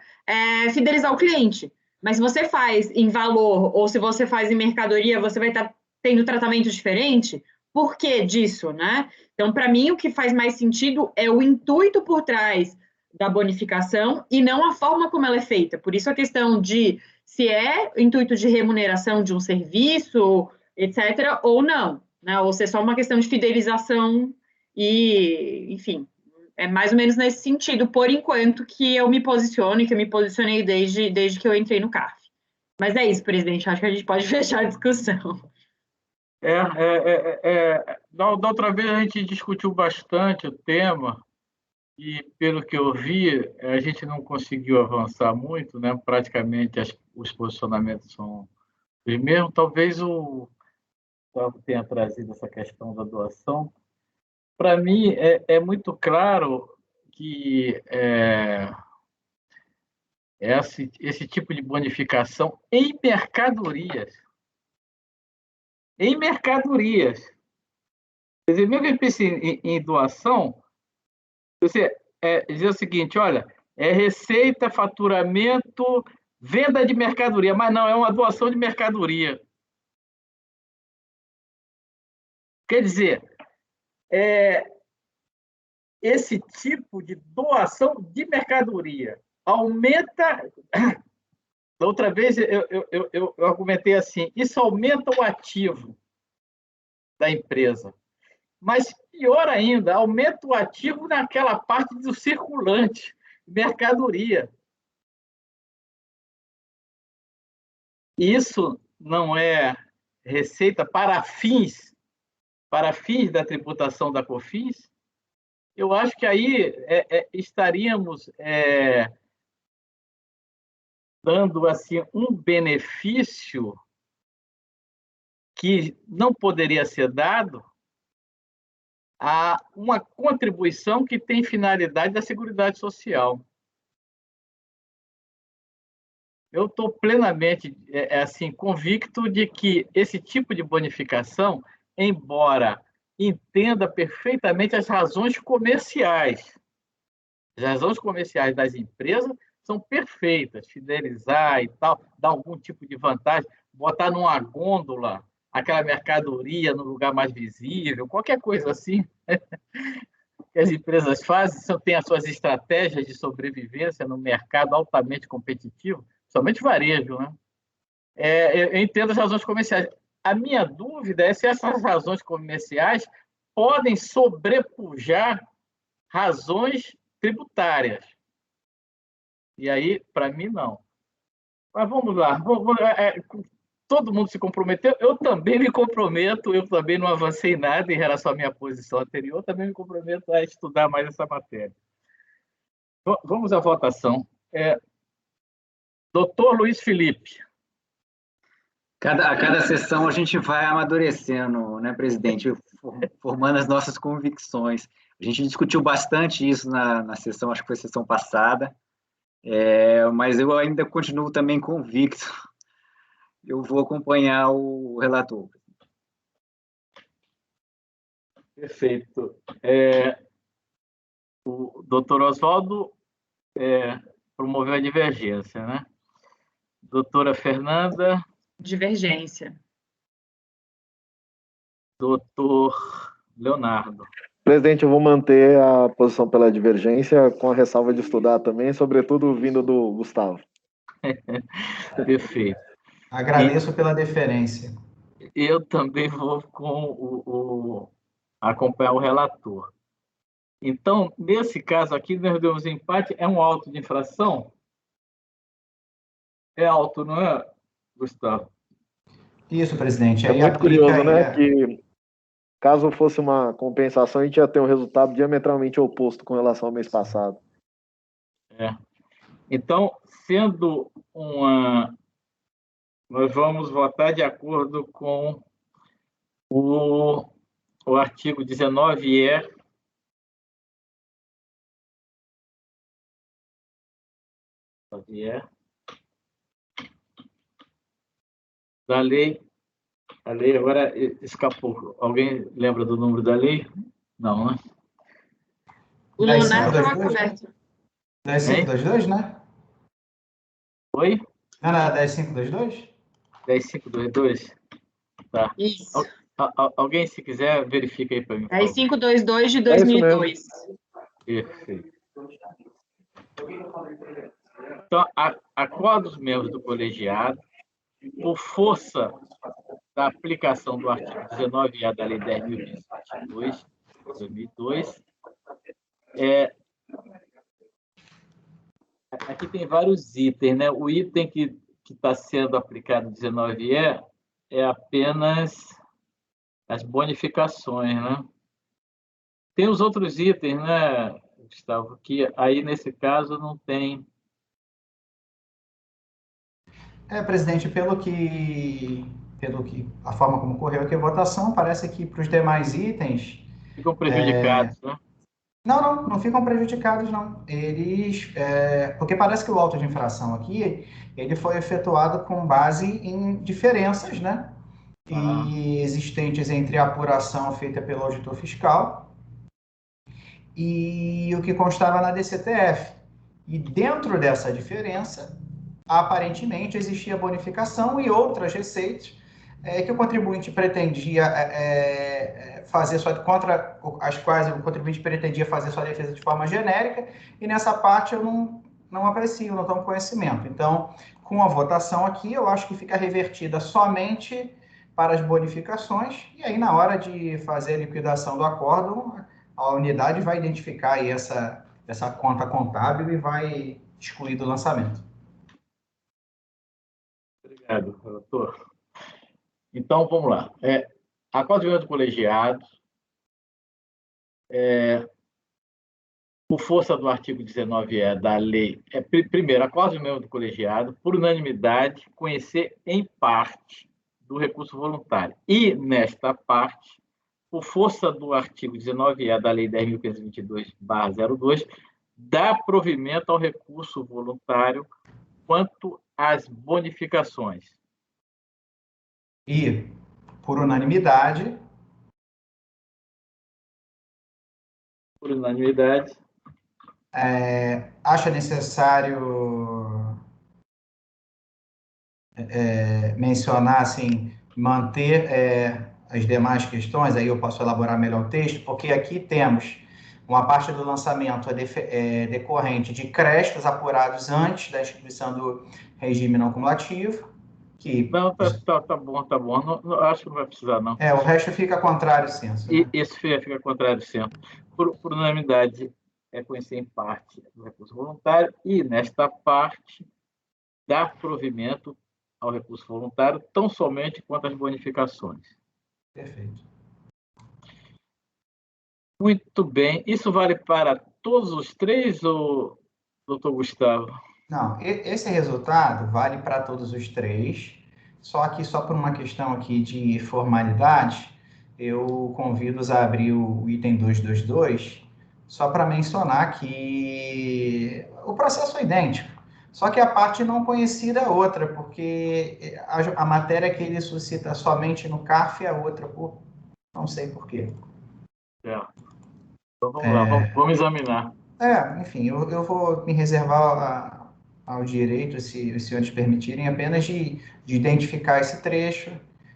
fidelizar o cliente. Mas se você faz em valor ou se você faz em mercadoria, você vai estar tendo tratamento diferente. Por que disso, né? Então, para mim, o que faz mais sentido é o intuito por trás da bonificação e não a forma como ela é feita. Por isso a questão de se é intuito de remuneração de um serviço, etc., ou não, né? Ou se é só uma questão de fidelização e, enfim, é mais ou menos nesse sentido, por enquanto, que eu me posiciono e que eu me posicionei desde que eu entrei no CARF. Mas é isso, presidente, acho que a gente pode fechar a discussão. Da outra vez a gente discutiu bastante o tema e, pelo que eu vi, a gente não conseguiu avançar muito, né? Praticamente os posicionamentos são os mesmos. Talvez o Gustavo tenha trazido essa questão da doação. Para mim, é muito claro que esse tipo de bonificação em mercadorias. Quer dizer, mesmo que pense em doação, você dizer o seguinte, olha, receita, faturamento, venda de mercadoria, mas não, é uma doação de mercadoria. Quer dizer, esse tipo de doação de mercadoria aumenta. Da outra vez eu argumentei assim: isso aumenta o ativo da empresa. Mas pior ainda, aumenta o ativo naquela parte do circulante, mercadoria. Isso não é receita para fins da tributação da COFINS? Eu acho que aí estaríamos dando assim um benefício que não poderia ser dado a uma contribuição que tem finalidade da Seguridade Social. Eu estou plenamente assim convicto de que esse tipo de bonificação, embora entenda perfeitamente as razões comerciais das empresas são perfeitas, fidelizar e tal, dar algum tipo de vantagem, botar numa gôndola aquela mercadoria no lugar mais visível, qualquer coisa assim que as empresas fazem, tem as suas estratégias de sobrevivência no mercado altamente competitivo, somente varejo, né? Eu entendo as razões comerciais. A minha dúvida é se essas razões comerciais podem sobrepujar razões tributárias. E aí, para mim, não. Mas vamos lá. Todo mundo se comprometeu, eu também me comprometo, eu também não avancei nada em relação à minha posição anterior, também me comprometo a estudar mais essa matéria. Vamos à votação. Doutor Luiz Felipe. A cada sessão a gente vai amadurecendo, né, presidente? Formando as nossas convicções. A gente discutiu bastante isso na sessão, acho que foi a sessão passada, mas eu ainda continuo também convicto. Eu vou acompanhar o relator. Perfeito. O doutor Oswaldo promoveu a divergência, né? Doutora Fernanda. Divergência. Doutor Leonardo. Presidente, eu vou manter a posição pela divergência, com a ressalva de estudar também, sobretudo vindo do Gustavo. Perfeito. Agradeço pela deferência. Eu também vou acompanhar o relator. Então, nesse caso aqui, nós demos empate. É um auto de infração? É auto, não é, Gustavo? Isso, presidente. É aí muito curioso, né? aí, Que caso fosse uma compensação, a gente ia ter um resultado diametralmente oposto com relação ao mês passado. Então, sendo nós vamos votar de acordo com o artigo 19E da lei. A lei agora escapou. Alguém lembra do número da lei? Não, né? O Leonardo estava coberto. 10522, né? Oi? Não era 10522? 10522? Tá. Isso. Alguém, se quiser, verifica aí para mim. 10522 de 2002. Perfeito. Então, acordo dos membros do colegiado, por força da aplicação do artigo 19A da Lei 10.522, de 2002, aqui tem vários itens, né? O item que está sendo aplicado 19E é apenas as bonificações, né? Tem os outros itens, né, Gustavo, que aí, nesse caso, não tem. Presidente, pelo que a forma como ocorreu aqui a votação, parece que para os demais itens... Ficam prejudicados, né? Não ficam prejudicados, não. Porque parece que o auto de infração aqui, ele foi efetuado com base em diferenças, né? E existentes entre a apuração feita pelo auditor fiscal e o que constava na DCTF. E dentro dessa diferença, aparentemente, existia bonificação e outras receitas que o contribuinte pretendia fazer contra as quais o contribuinte pretendia fazer sua defesa de forma genérica, e nessa parte eu não aprecio, não tomo conhecimento. Então, com a votação aqui, eu acho que fica revertida somente para as bonificações, e aí na hora de fazer a liquidação do acórdão, a unidade vai identificar aí essa conta contábil e vai excluir do lançamento. Obrigado, doutor. Então, vamos lá. Acordo do colegiado, por força do artigo 19E da lei, primeiro, acordo do colegiado, por unanimidade, conhecer em parte do recurso voluntário. E, nesta parte, por força do artigo 19E da lei 10.522/02, dá provimento ao recurso voluntário quanto às bonificações. E, por unanimidade... Por unanimidade. Acha necessário mencionar, assim, manter as demais questões, aí eu posso elaborar melhor o texto, porque aqui temos uma parte do lançamento decorrente de créditos apurados antes da instituição do regime não cumulativo. Não, tá bom. Não, acho que não vai precisar, não. O resto fica contrário, senso. Né? Isso fica contrário, senso. Por unanimidade, conhecer em parte do recurso voluntário e, nesta parte, dar provimento ao recurso voluntário tão somente quanto às bonificações. Perfeito. Muito bem. Isso vale para todos os três, ou, doutor Gustavo? Não, esse resultado vale para todos os três, só por uma questão aqui de formalidade, eu convido-os a abrir o item 222, só para mencionar que o processo é idêntico, só que a parte não conhecida é outra, porque a matéria que ele suscita somente no CARF é outra, não sei por quê. Então vamos lá, vamos examinar. Enfim, eu vou me reservar ao direito, se os senhores permitirem, apenas de identificar esse trecho.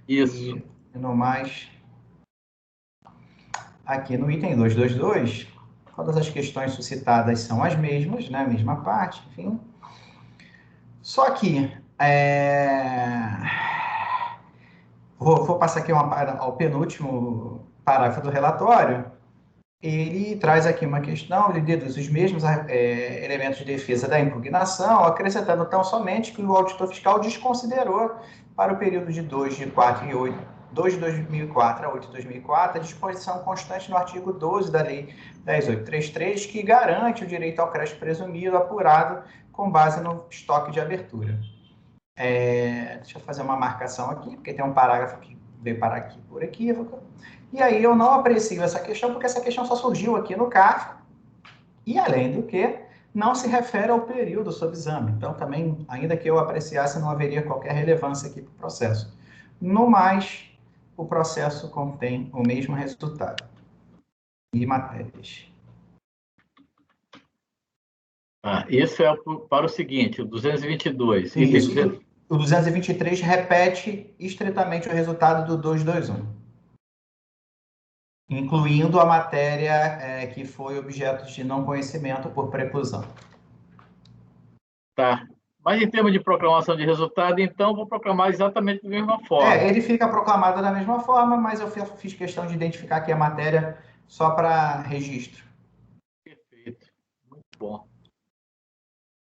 Isso. E no mais, aqui no item 222, todas as questões suscitadas são as mesmas, né? A mesma parte, enfim. Só que, vou passar aqui ao penúltimo parágrafo do relatório. Ele traz aqui uma questão, ele deduz os mesmos elementos de defesa da impugnação, acrescentando tão somente que o auditor fiscal desconsiderou para o período de 2 de 2004 a 8 de 2004 a disposição constante no artigo 12 da Lei 10.833, que garante o direito ao crédito presumido apurado com base no estoque de abertura. Deixa eu fazer uma marcação aqui, porque tem um parágrafo que veio parar aqui por equívoco. E aí eu não aprecio essa questão, porque essa questão só surgiu aqui no CARF, e além do que, não se refere ao período sob exame. Então, também, ainda que eu apreciasse, não haveria qualquer relevância aqui para o processo. No mais, o processo contém o mesmo resultado. E matérias. Esse é para o seguinte, o 222. Isso. O 223 repete estritamente o resultado do 221. Incluindo a matéria que foi objeto de não conhecimento por preclusão. Tá. Mas em termos de proclamação de resultado, então, vou proclamar exatamente da mesma forma. Ele fica proclamado da mesma forma, mas eu fiz questão de identificar aqui a matéria só para registro. Perfeito. Muito bom.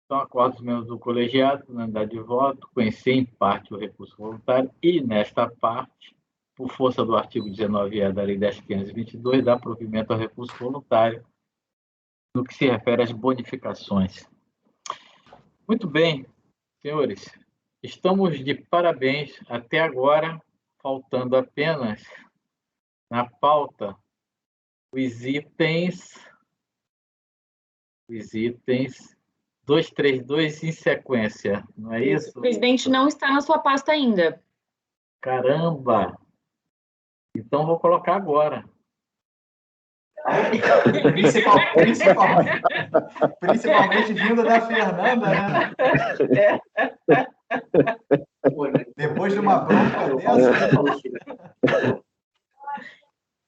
Então, acordo os membros do colegiado, unanimidade de voto, conhecer em parte o recurso voluntário e, nesta parte, por força do artigo 19-E da Lei 10.522, dá provimento ao recurso voluntário no que se refere às bonificações. Muito bem, senhores. Estamos de parabéns até agora, faltando apenas na pauta os itens 232 em sequência, não é isso? O presidente não está na sua pasta ainda. Caramba! Então vou colocar agora. Principalmente vindo da Fernanda, né? Depois de uma bronca dessa.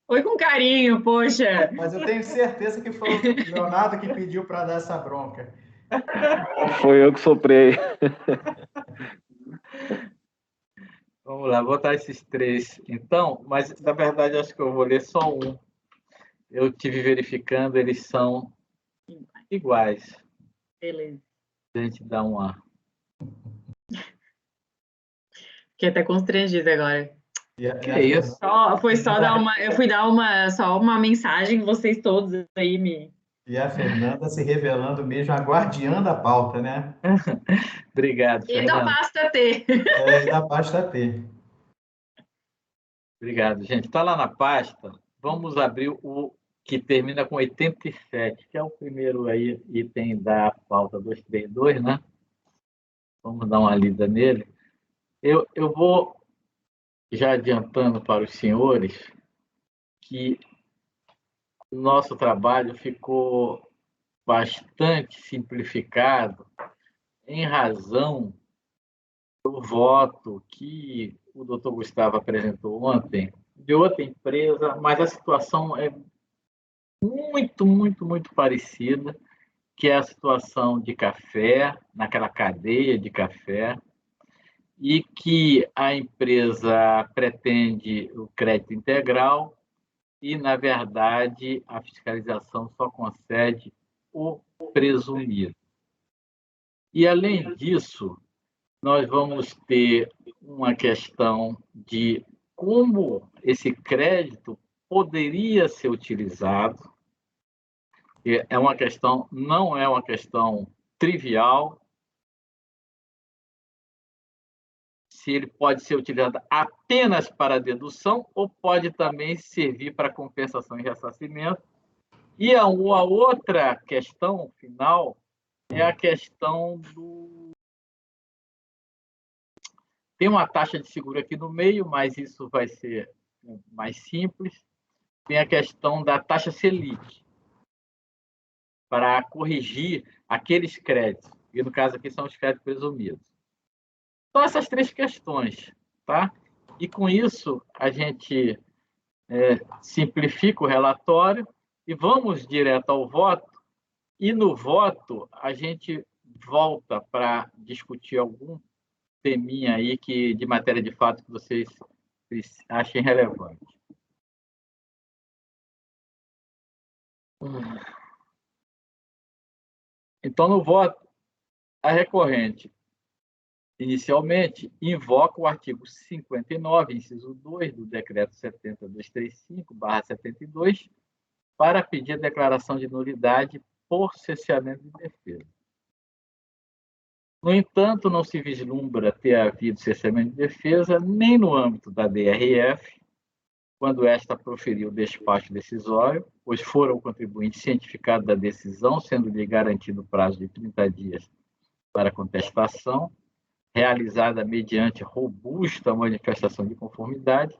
Foi com carinho, poxa. Mas eu tenho certeza que foi o Leonardo que pediu para dar essa bronca. Foi eu que soprei. Vamos lá, vou botar esses três. Então, mas na verdade acho que eu vou ler só um. Eu tive verificando, eles são iguais. Beleza. A gente dá uma. Fiquei até constrangida agora. Que é isso? Eu fui dar só uma mensagem, vocês todos aí me. E a Fernanda se revelando mesmo a guardiã da pauta, né? Obrigado, Fernanda. E da pasta T. E da pasta T. Obrigado, gente. Está lá na pasta. Vamos abrir o que termina com 87, que é o primeiro aí, item da pauta 232, né? Vamos dar uma lida nele. Eu vou já adiantando para os senhores que o nosso trabalho ficou bastante simplificado em razão do voto que o doutor Gustavo apresentou ontem, de outra empresa, mas a situação é muito, muito, muito parecida, que é a situação de café, naquela cadeia de café, e que a empresa pretende o crédito integral e, na verdade, a fiscalização só concede o presumido. E, além disso, nós vamos ter uma questão de como esse crédito poderia ser utilizado. É uma questão, não é uma questão trivial. Se ele pode ser utilizado apenas para dedução ou pode também servir para compensação e ressarcimento. E a outra questão final é a questão do... Tem uma taxa de seguro aqui no meio, mas isso vai ser mais simples. tem a questão da taxa Selic, para corrigir aqueles créditos, e no caso aqui são os créditos presumidos. Então, essas três questões, tá? E com isso, a gente simplifica o relatório e vamos direto ao voto, e no voto a gente volta para discutir algum teminha aí de matéria de fato que vocês achem relevante. Então, no voto, a recorrente, inicialmente, invoca o artigo 59, inciso 2 do Decreto 70.235/72, para pedir a declaração de nulidade por cesseamento de defesa. No entanto, não se vislumbra ter havido cesseamento de defesa nem no âmbito da DRF, quando esta proferiu o despacho decisório, pois fora o contribuinte cientificado da decisão, sendo-lhe garantido o prazo de 30 dias para contestação, realizada mediante robusta manifestação de conformidade,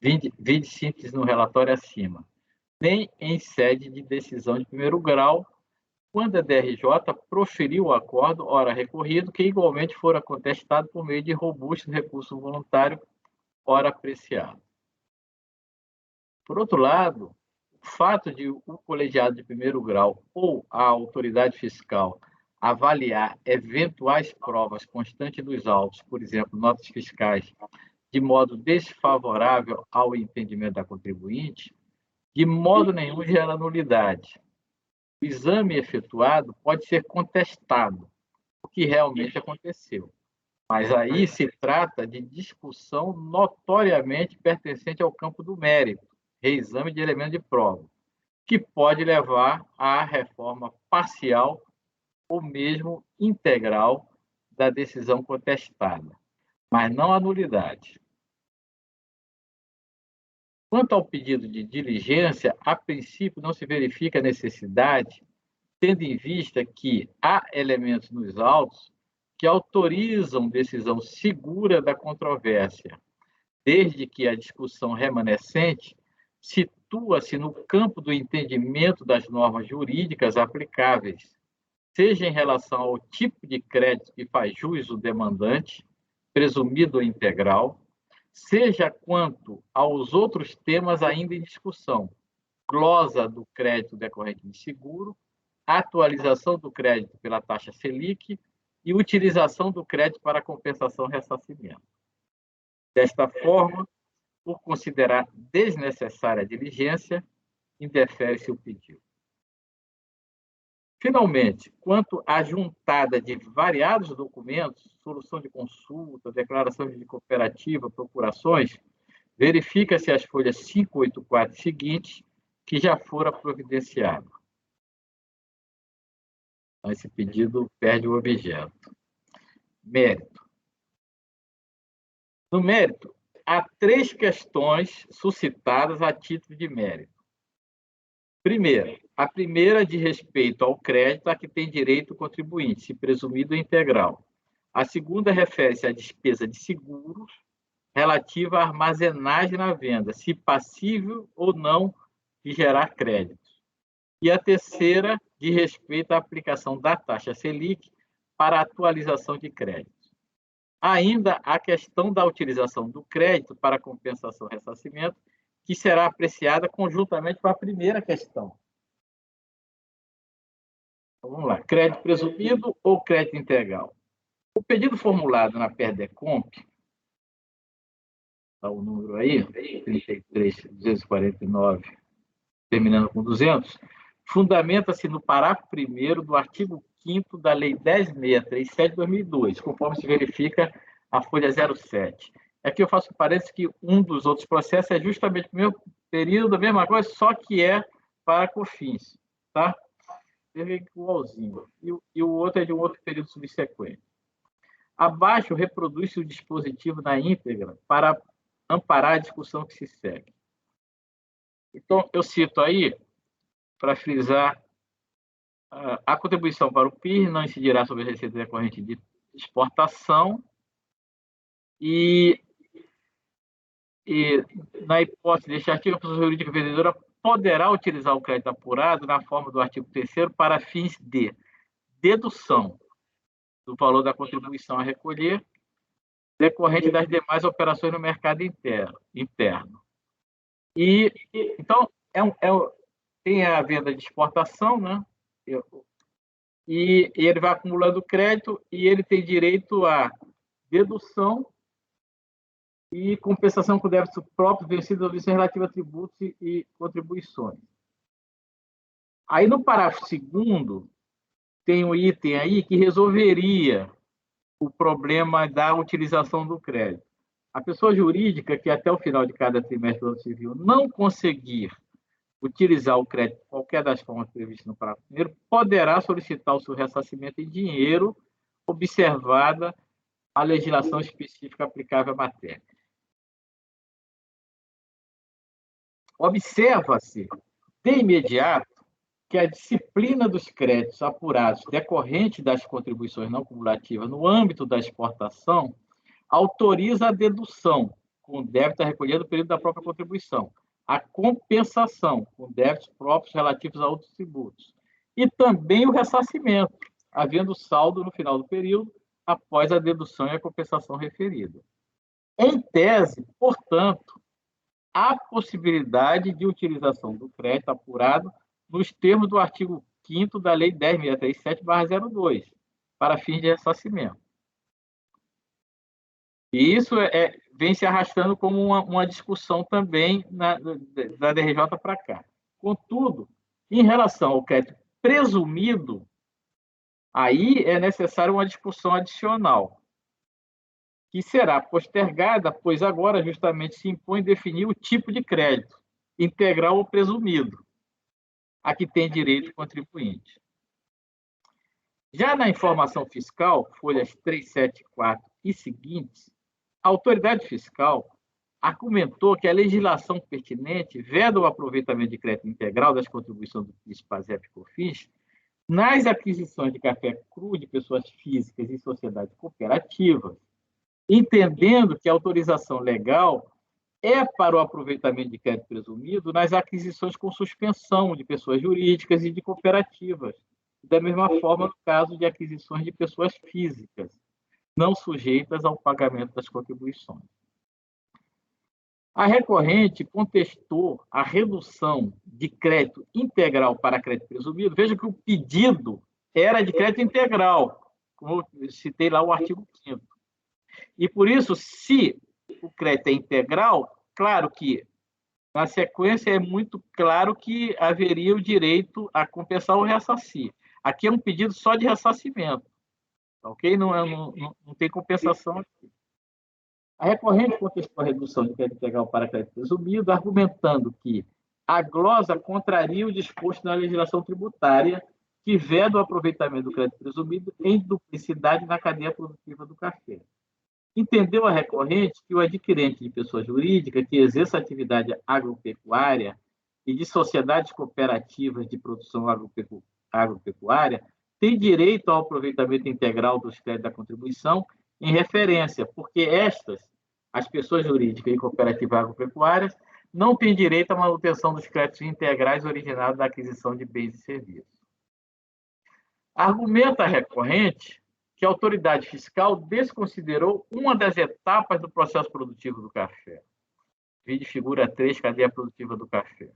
vide síntese no relatório acima, nem em sede de decisão de primeiro grau, quando a DRJ proferiu o acordo, ora recorrido, que igualmente fora contestado por meio de robusto recurso voluntário, ora apreciado. Por outro lado, o fato de o colegiado de primeiro grau ou a autoridade fiscal avaliar eventuais provas constantes dos autos, por exemplo, notas fiscais, de modo desfavorável ao entendimento da contribuinte, de modo nenhum gera nulidade. O exame efetuado pode ser contestado, o que realmente aconteceu. Mas aí se trata de discussão notoriamente pertencente ao campo do mérito, reexame de elemento de prova, que pode levar à reforma parcial ou mesmo integral da decisão contestada, mas não à nulidade. Quanto ao pedido de diligência, a princípio não se verifica a necessidade, tendo em vista que há elementos nos autos que autorizam decisão segura da controvérsia, desde que a discussão remanescente situa-se no campo do entendimento das normas jurídicas aplicáveis, seja em relação ao tipo de crédito que faz jus o demandante, presumido ou integral, seja quanto aos outros temas ainda em discussão, glosa do crédito decorrente de seguro, atualização do crédito pela taxa Selic e utilização do crédito para compensação e ressarcimento. Desta forma, por considerar desnecessária a diligência, indefere-se o pedido. Finalmente, quanto à juntada de variados documentos, solução de consulta, declaração de cooperativa, procurações, verifica-se as folhas 584 seguintes, que já fora providenciado. Esse pedido perde o objeto. Mérito. No mérito, há três questões suscitadas a título de mérito. Primeiro, a primeira diz respeito ao crédito a que tem direito o contribuinte, se presumido integral. A segunda refere-se à despesa de seguros relativa à armazenagem na venda, se passível ou não de gerar créditos. E a terceira diz respeito à aplicação da taxa Selic para a atualização de créditos. Ainda a questão da utilização do crédito para compensação e ressarcimento, que será apreciada conjuntamente com a primeira questão. Então, vamos lá. Crédito presumido ou crédito integral? O pedido formulado na PERDECOMP, está o número aí, 33.249, terminando com 200, fundamenta-se no parágrafo 1º do artigo 5º da Lei 10.637 de 2002, conforme se verifica a folha 07. Aqui eu faço parênteses que um dos outros processos é justamente o mesmo período, a mesma coisa, só que é para COFINS, tá? Igualzinho. E o outro é de um outro período subsequente. Abaixo reproduz-se o dispositivo na íntegra para amparar a discussão que se segue. Então, eu cito aí, para frisar, a contribuição para o PIS não incidirá sobre a receita decorrente de exportação e E, na hipótese deste artigo, a pessoa jurídica vendedora poderá utilizar o crédito apurado na forma do artigo 3º para fins de dedução do valor da contribuição a recolher decorrente das demais operações no mercado interno. E, então, tem a venda de exportação, né? E ele vai acumulando crédito e ele tem direito a dedução e compensação com débito próprio vencido ou relativo a tributos e contribuições. Aí, no parágrafo 2º, tem um item aí que resolveria o problema da utilização do crédito. A pessoa jurídica que até o final de cada trimestre do ano civil não conseguir utilizar o crédito de qualquer das formas previstas no parágrafo 1º, poderá solicitar o seu ressarcimento em dinheiro, observada a legislação específica aplicável à matéria. Observa-se, de imediato, que a disciplina dos créditos apurados decorrente das contribuições não cumulativas no âmbito da exportação autoriza a dedução com débito a recolher do período da própria contribuição, a compensação com débitos próprios relativos a outros tributos e também o ressarcimento, havendo saldo no final do período após a dedução e a compensação referida. Em tese, portanto, há possibilidade de utilização do crédito apurado nos termos do artigo 5º da Lei 10.637/02, para fins de ressarcimento. E isso vem se arrastando como uma discussão também da DRJ para cá. Contudo, em relação ao crédito presumido, aí é necessária uma discussão adicional, que será postergada, pois agora justamente se impõe definir o tipo de crédito, integral ou presumido, a que tem direito o contribuinte. Já na informação fiscal, folhas 374 e seguintes, a autoridade fiscal argumentou que a legislação pertinente veda o aproveitamento de crédito integral das contribuições do PIS, PASEP e COFINS nas aquisições de café cru de pessoas físicas e sociedades cooperativas, entendendo que a autorização legal é para o aproveitamento de crédito presumido nas aquisições com suspensão de pessoas jurídicas e de cooperativas, da mesma forma no caso de aquisições de pessoas físicas, não sujeitas ao pagamento das contribuições. A recorrente contestou a redução de crédito integral para crédito presumido. Veja que o pedido era de crédito integral, como eu citei lá o artigo 5º. E, por isso, se o crédito é integral, claro que, na sequência, é muito claro que haveria o direito a compensar ou ressarcir. Aqui é um pedido só de ressarcimento, ok? Não tem compensação aqui. A recorrente contestou a redução de crédito integral para crédito presumido, argumentando que a glosa contraria o disposto na legislação tributária que veda o aproveitamento do crédito presumido em duplicidade na cadeia produtiva do café. Entendeu a recorrente que o adquirente de pessoa jurídica que exerça atividade agropecuária e de sociedades cooperativas de produção agropecuária tem direito ao aproveitamento integral dos créditos da contribuição em referência, porque as pessoas jurídicas e cooperativas agropecuárias, não têm direito à manutenção dos créditos integrais originados da aquisição de bens e serviços. Argumenta a recorrente que a autoridade fiscal desconsiderou uma das etapas do processo produtivo do café. Vide figura 3, cadeia produtiva do café.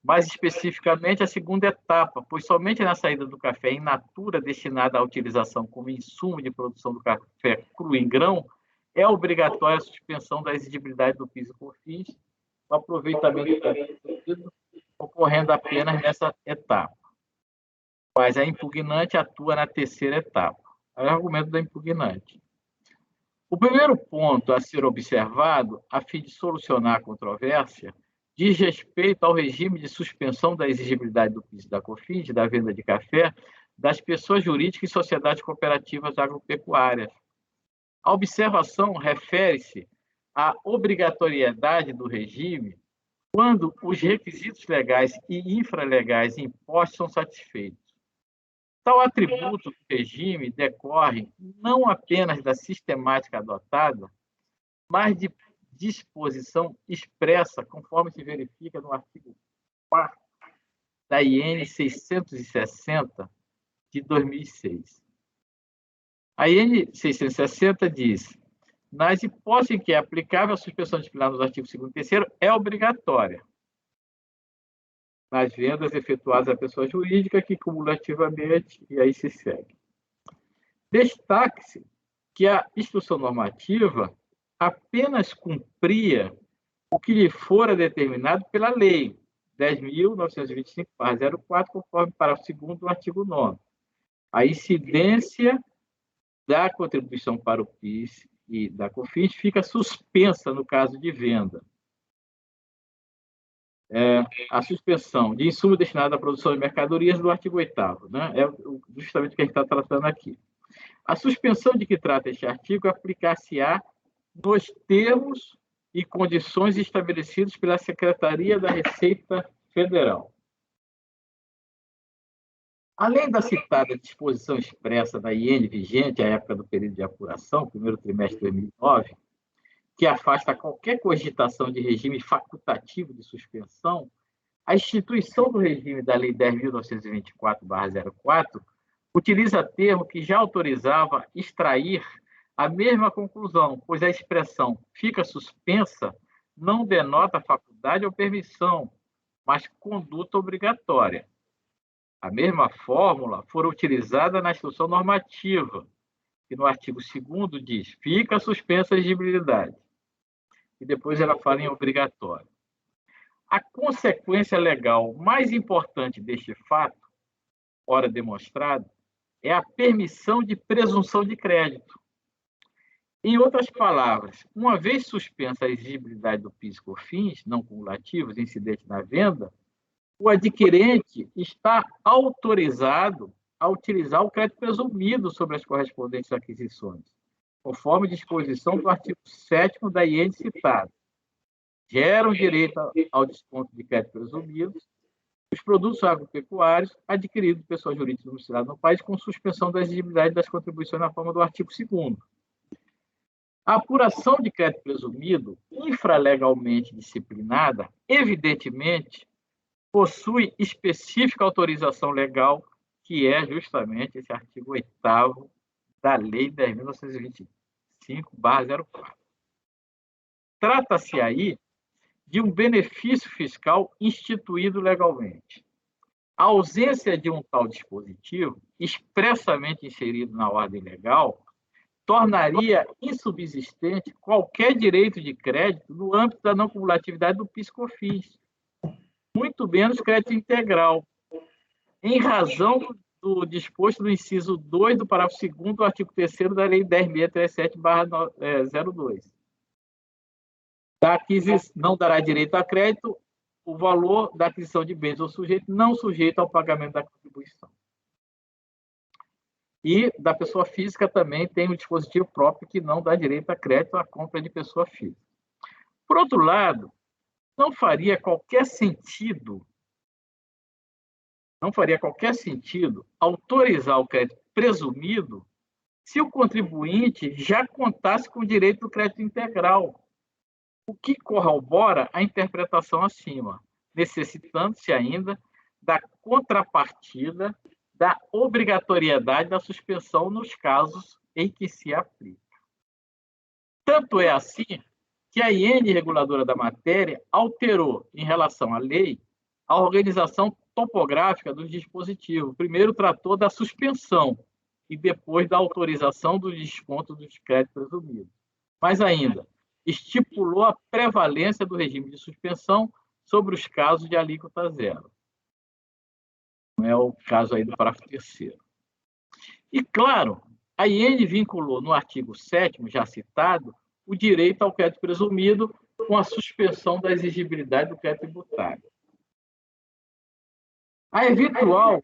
Mais especificamente, a segunda etapa, pois somente na saída do café in natura destinada à utilização como insumo de produção do café cru em grão, é obrigatória a suspensão da exigibilidade do PIS e COFINS, o aproveitamento do café ocorrendo apenas nessa etapa. Mas a impugnante atua na terceira etapa. É o argumento da impugnante. O primeiro ponto a ser observado, a fim de solucionar a controvérsia, diz respeito ao regime de suspensão da exigibilidade do PIS e da COFINS, da venda de café, das pessoas jurídicas e sociedades cooperativas agropecuárias. A observação refere-se à obrigatoriedade do regime quando os requisitos legais e infralegais impostos são satisfeitos. Tal atributo do regime decorre não apenas da sistemática adotada, mas de disposição expressa, conforme se verifica no artigo 4º da IN 660, de 2006. A IN 660 diz: nas hipóteses em que é aplicável, a suspensão disciplinar nos artigos 2º e 3º é obrigatória nas vendas efetuadas à pessoa jurídica que cumulativamente, e aí se segue. Destaque-se que a instrução normativa apenas cumpria o que lhe fora determinado pela lei 10.925/04, conforme parágrafo 2º do artigo 9º. A incidência da contribuição para o PIS e da COFINS fica suspensa no caso de venda. A suspensão de insumo destinado à produção de mercadorias do artigo 8º, né? É justamente o que a gente está tratando aqui. A suspensão de que trata este artigo aplicar-se-á nos termos e condições estabelecidos pela Secretaria da Receita Federal. Além da citada disposição expressa da IN vigente à época do período de apuração, primeiro trimestre de 2009, que afasta qualquer cogitação de regime facultativo de suspensão, a instituição do regime da Lei 10.924/04 utiliza termo que já autorizava extrair a mesma conclusão, pois a expressão fica suspensa não denota faculdade ou permissão, mas conduta obrigatória. A mesma fórmula fora utilizada na instrução normativa, que no artigo 2º diz: fica suspensa a exigibilidade. E depois ela fala em obrigatório. A consequência legal mais importante deste fato, ora demonstrado, é a permissão de presunção de crédito. Em outras palavras, uma vez suspensa a exigibilidade do PIS e COFINS, não cumulativos, incidentes na venda, o adquirente está autorizado a utilizar o crédito presumido sobre as correspondentes aquisições, conforme disposição do artigo 7º da IN citado. Geram direito ao desconto de crédito presumido os produtos agropecuários adquiridos por pessoas jurídicas domiciliadas no país com suspensão da exigibilidade das contribuições na forma do artigo 2º. A apuração de crédito presumido, infralegalmente disciplinada, evidentemente, possui específica autorização legal, que é justamente esse artigo 8º da Lei 10.925/04. Trata-se aí de um benefício fiscal instituído legalmente. A ausência de um tal dispositivo, expressamente inserido na ordem legal, tornaria insubsistente qualquer direito de crédito no âmbito da não cumulatividade do PIS e COFINS, muito menos crédito integral, em razão do disposto no inciso 2 do parágrafo 2º do artigo 3º da Lei 10.637/02. Não dará direito a crédito o valor da aquisição de bens ou sujeito não sujeito ao pagamento da contribuição. E da pessoa física também tem um dispositivo próprio que não dá direito a crédito à compra de pessoa física. Por outro lado, não faria qualquer sentido autorizar o crédito presumido se o contribuinte já contasse com o direito do crédito integral, o que corrobora a interpretação acima, necessitando-se ainda da contrapartida da obrigatoriedade da suspensão nos casos em que se aplica. Tanto é assim que a IN reguladora da matéria alterou, em relação à lei, a organização topográfica dos dispositivos. Primeiro tratou da suspensão e depois da autorização do desconto dos créditos presumidos. Mas ainda, estipulou a prevalência do regime de suspensão sobre os casos de alíquota zero. Não é o caso aí do parágrafo 3º. E, claro, a IN vinculou no artigo 7º, já citado, o direito ao crédito presumido com a suspensão da exigibilidade do crédito tributário. A eventual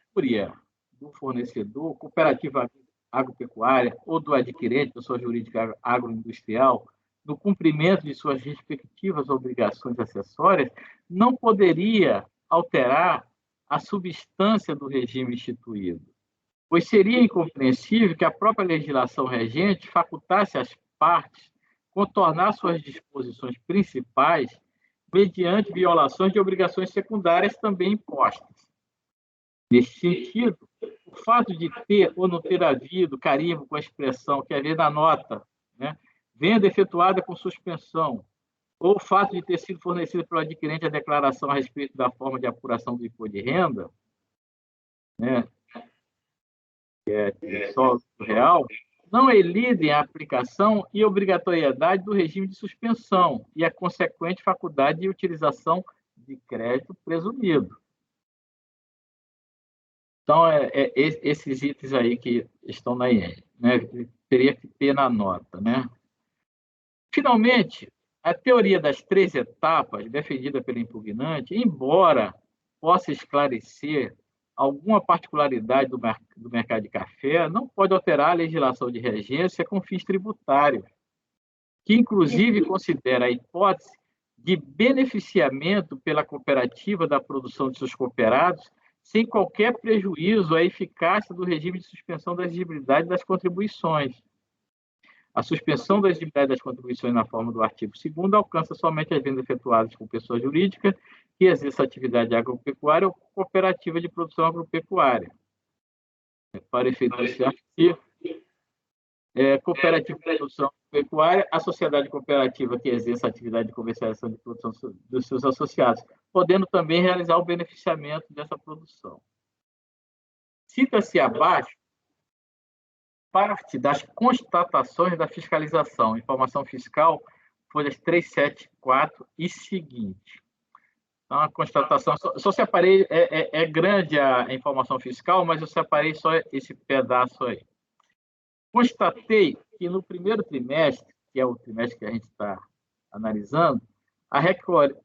incúria do fornecedor, cooperativa agropecuária ou do adquirente, pessoa jurídica agroindustrial, no cumprimento de suas respectivas obrigações acessórias, não poderia alterar a substância do regime instituído, pois seria incompreensível que a própria legislação regente facultasse às partes contornar suas disposições principais mediante violações de obrigações secundárias também impostas. Neste sentido, o fato de ter ou não ter havido carimbo com a expressão que havia na nota, né, venda efetuada com suspensão, ou o fato de ter sido fornecida pelo adquirente a declaração a respeito da forma de apuração do imposto de renda, né, que é só real, não elidem a aplicação e obrigatoriedade do regime de suspensão e a consequente faculdade de utilização de crédito presumido. Então, esses itens aí que estão na IN, né, teria que ter na nota, né? Finalmente, a teoria das 3 etapas, defendida pelo impugnante, embora possa esclarecer alguma particularidade do mercado de café, não pode alterar a legislação de regência com fins tributários, que inclusive considera a hipótese de beneficiamento pela cooperativa da produção de seus cooperados sem qualquer prejuízo à eficácia do regime de suspensão da exigibilidade das contribuições. A suspensão da exigibilidade das contribuições na forma do artigo 2º alcança somente as vendas efetuadas por pessoa jurídica que exerça atividade agropecuária ou cooperativa de produção agropecuária. Para efeito desse artigo, cooperativa de produção agropecuária, a sociedade cooperativa que exerça atividade de comercialização de produção dos seus associados, podendo também realizar o beneficiamento dessa produção. Cita-se abaixo parte das constatações da fiscalização, informação fiscal, folhas 374 e seguinte. Então, a constatação, só separei, é grande a informação fiscal, mas eu separei só esse pedaço aí. Constatei que no primeiro trimestre, que é o trimestre que a gente está analisando, a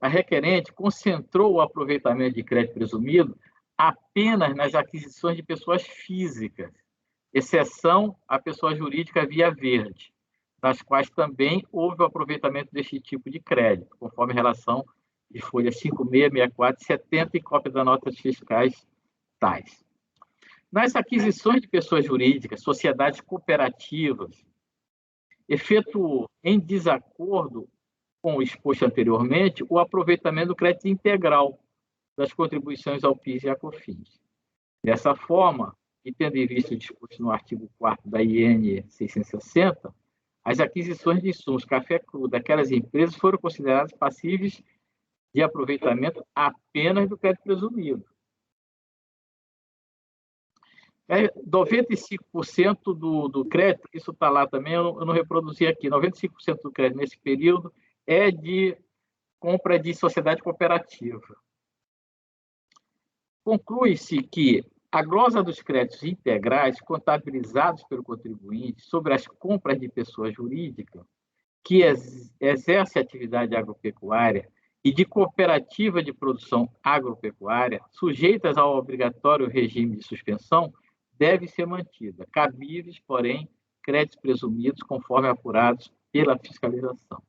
requerente concentrou o aproveitamento de crédito presumido apenas nas aquisições de pessoas físicas, exceção a pessoa jurídica via verde, nas quais também houve o aproveitamento deste tipo de crédito, conforme relação de folhas 56, 64 e 70 e cópia das notas fiscais tais. Nas aquisições de pessoas jurídicas, sociedades cooperativas, efetuou, em desacordo com o exposto anteriormente, o aproveitamento do crédito integral das contribuições ao PIS e à COFINS. Dessa forma, e tendo em vista o disposto no artigo 4º da IN 660, as aquisições de insumos café cru daquelas empresas foram consideradas passíveis de aproveitamento apenas do crédito presumido. 95% do crédito, isso está lá também, eu não reproduzi aqui, 95% do crédito nesse período é de compra de sociedade cooperativa. Conclui-se que a glosa dos créditos integrais contabilizados pelo contribuinte sobre as compras de pessoa jurídica que exerce atividade agropecuária e de cooperativa de produção agropecuária sujeitas ao obrigatório regime de suspensão deve ser mantida, cabíveis, porém, créditos presumidos conforme apurados pela fiscalização.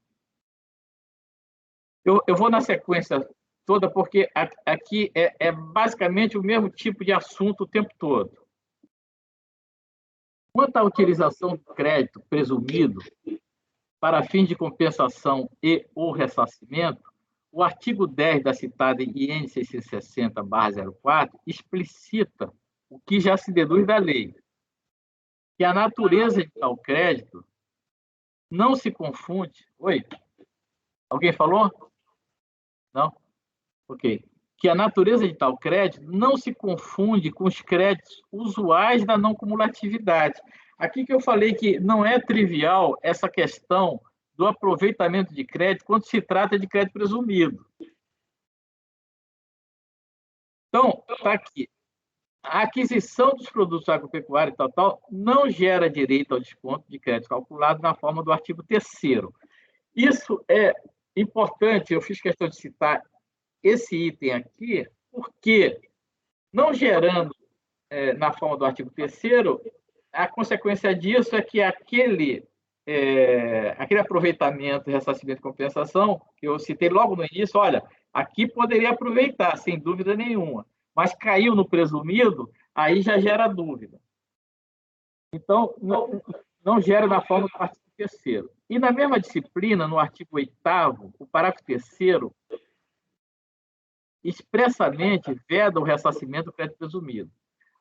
Eu vou na sequência toda, porque aqui é basicamente o mesmo tipo de assunto o tempo todo. Quanto à utilização do crédito presumido para fins de compensação e ou ressarcimento, o artigo 10 da citada IN 660/04 explicita o que já se deduz da lei, que a natureza de tal crédito não se confunde... Oi? Alguém falou? Não? Ok. Que a natureza de tal crédito não se confunde com os créditos usuais da não cumulatividade. Aqui que eu falei que não é trivial essa questão do aproveitamento de crédito quando se trata de crédito presumido. Então, está aqui. A aquisição dos produtos agropecuários não gera direito ao desconto de crédito calculado na forma do artigo 3º. Isso é importante, eu fiz questão de citar esse item aqui, porque, não gerando na forma do artigo 3º, a consequência disso é que aquele aproveitamento, ressarcimento e compensação, que eu citei logo no início, olha, aqui poderia aproveitar, sem dúvida nenhuma, mas caiu no presumido, aí já gera dúvida. Então, não gera na forma do artigo 3º. E na mesma disciplina, no artigo 8º, o parágrafo 3º, expressamente veda o ressarcimento do crédito presumido.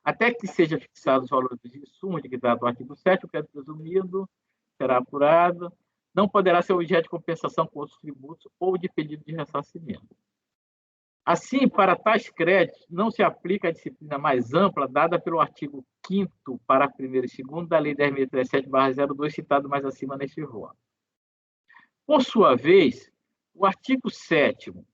Até que seja fixado os valores dos insumos de que trata o artigo 7º, o crédito presumido será apurado, não poderá ser objeto de compensação com outros tributos ou de pedido de ressarcimento. Assim, para tais créditos, não se aplica a disciplina mais ampla dada pelo artigo 5º, parágrafo 1º e 2º da Lei 10.037/02, citado mais acima neste voto. Por sua vez, o artigo 7º,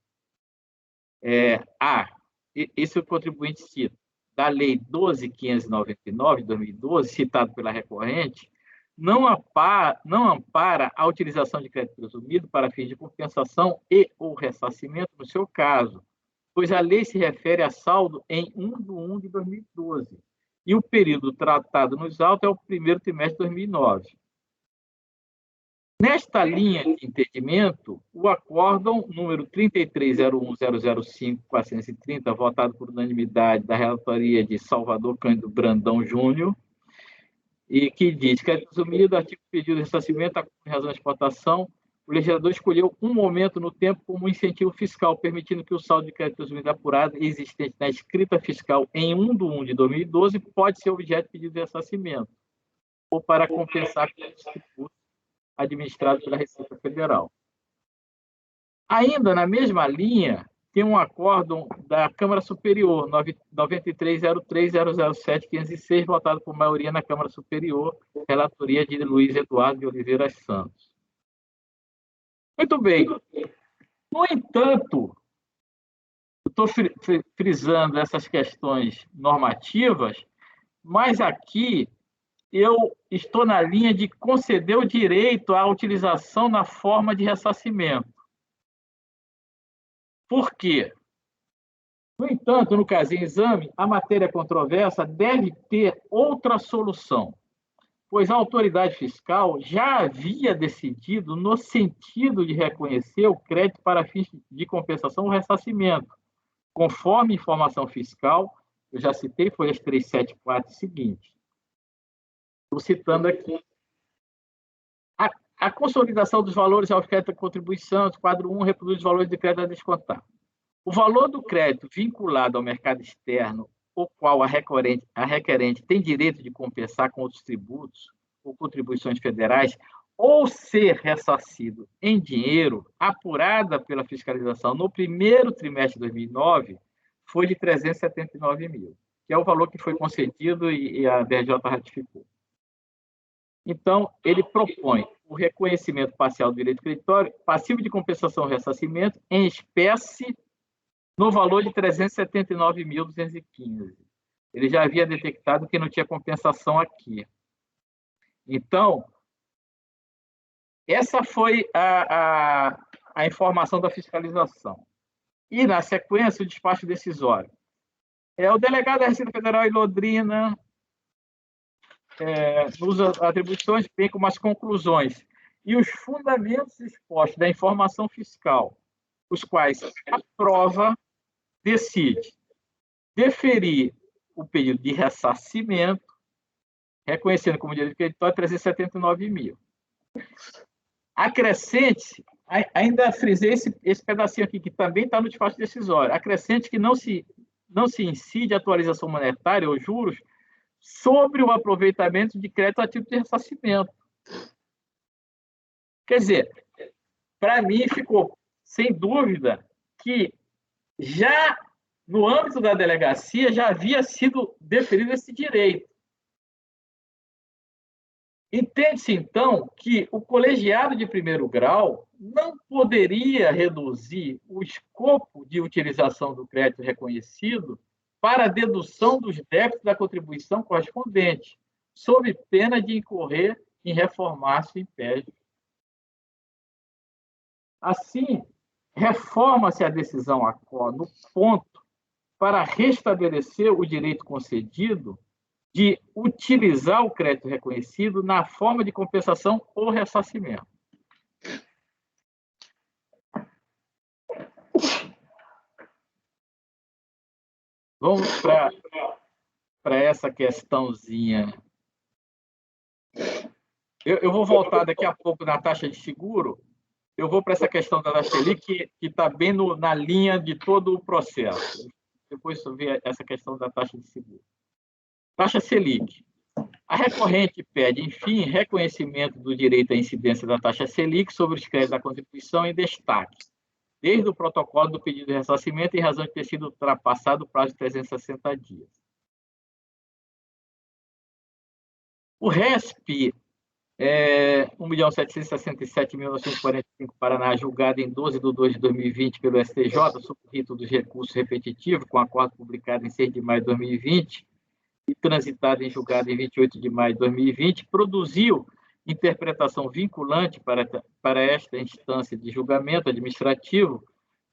esse é o contribuinte cita, da Lei 12.599, de 2012, citado pela recorrente, não ampara a utilização de crédito presumido para fins de compensação e ou ressarcimento no seu caso, pois a lei se refere a saldo em 1/1 de 2012, e o período tratado nos autos é o primeiro trimestre de 2009. Nesta linha de entendimento, o acórdão número 33.01005.430, votado por unanimidade da relatoria de Salvador Cândido Brandão Júnior, e que diz que, resumido, artigo pedido de ressarcimento em razão da exportação, o legislador escolheu um momento no tempo como incentivo fiscal, permitindo que o saldo de crédito presumido apurado existente na escrita fiscal em 1/1 de 2012 pode ser objeto de pedido de ressarcimento, ou para compensar com os tributos administrados pela Receita Federal. Ainda na mesma linha, tem um acórdão da Câmara Superior, 93.03.007.506, votado por maioria na Câmara Superior, relatoria de Luiz Eduardo de Oliveira Santos. Muito bem. No entanto, estou frisando essas questões normativas, mas aqui eu estou na linha de conceder o direito à utilização na forma de ressarcimento. Por quê? No entanto, no caso em exame, a matéria controversa deve ter outra solução, pois a autoridade fiscal já havia decidido no sentido de reconhecer o crédito para fins de compensação ou ressarcimento, conforme informação fiscal, eu já citei, folhas 374 e seguinte. Estou citando aqui. A consolidação dos valores ao crédito da contribuição, quadro 1, reproduz os valores de crédito a descontar. O valor do crédito vinculado ao mercado externo, o qual a requerente tem direito de compensar com outros tributos ou contribuições federais, ou ser ressarcido em dinheiro, apurada pela fiscalização no primeiro trimestre de 2009, foi de 379 mil, que é o valor que foi concedido e a BRJ ratificou. Então, ele propõe o reconhecimento parcial do direito creditório, passivo de compensação e ressarcimento, em espécie, no valor de 379.215. Ele já havia detectado que não tinha compensação aqui. Então, essa foi a informação da fiscalização. E, na sequência, o despacho decisório. O delegado da Receita Federal em Londrina nos atribuições, bem como as conclusões e os fundamentos expostos da informação fiscal, os quais a prova decide deferir o pedido de ressarcimento, reconhecendo como direito creditório 379 mil. Acrescente, ainda frisei esse pedacinho aqui, que também está no despacho decisório, acrescente que não se incide a atualização monetária ou juros sobre o aproveitamento de crédito a título de ressarcimento. Quer dizer, para mim ficou sem dúvida que já no âmbito da delegacia já havia sido deferido esse direito. Entende-se, então, que o colegiado de primeiro grau não poderia reduzir o escopo de utilização do crédito reconhecido para a dedução dos débitos da contribuição correspondente, sob pena de incorrer em reformar-se o império. Assim, reforma-se a decisão ACO no ponto para restabelecer o direito concedido de utilizar o crédito reconhecido na forma de compensação ou ressarcimento. Vamos para essa questãozinha Eu vou voltar daqui a pouco na taxa de seguro. Eu vou para essa questão da taxa Selic, que está bem na linha de todo o processo. Depois eu ver essa questão da taxa de seguro. Taxa Selic. A recorrente pede, enfim, reconhecimento do direito à incidência da taxa Selic sobre os créditos da contribuição em destaque, desde o protocolo do pedido de ressarcimento em razão de ter sido ultrapassado o prazo de 360 dias. O RESP 1.767.945 Paraná, julgado em 12 de 2 de 2020 pelo STJ, sob o rito dos recursos repetitivos, com acordo publicado em 6 de maio de 2020 e transitado em julgado em 28 de maio de 2020, produziu interpretação vinculante para esta instância de julgamento administrativo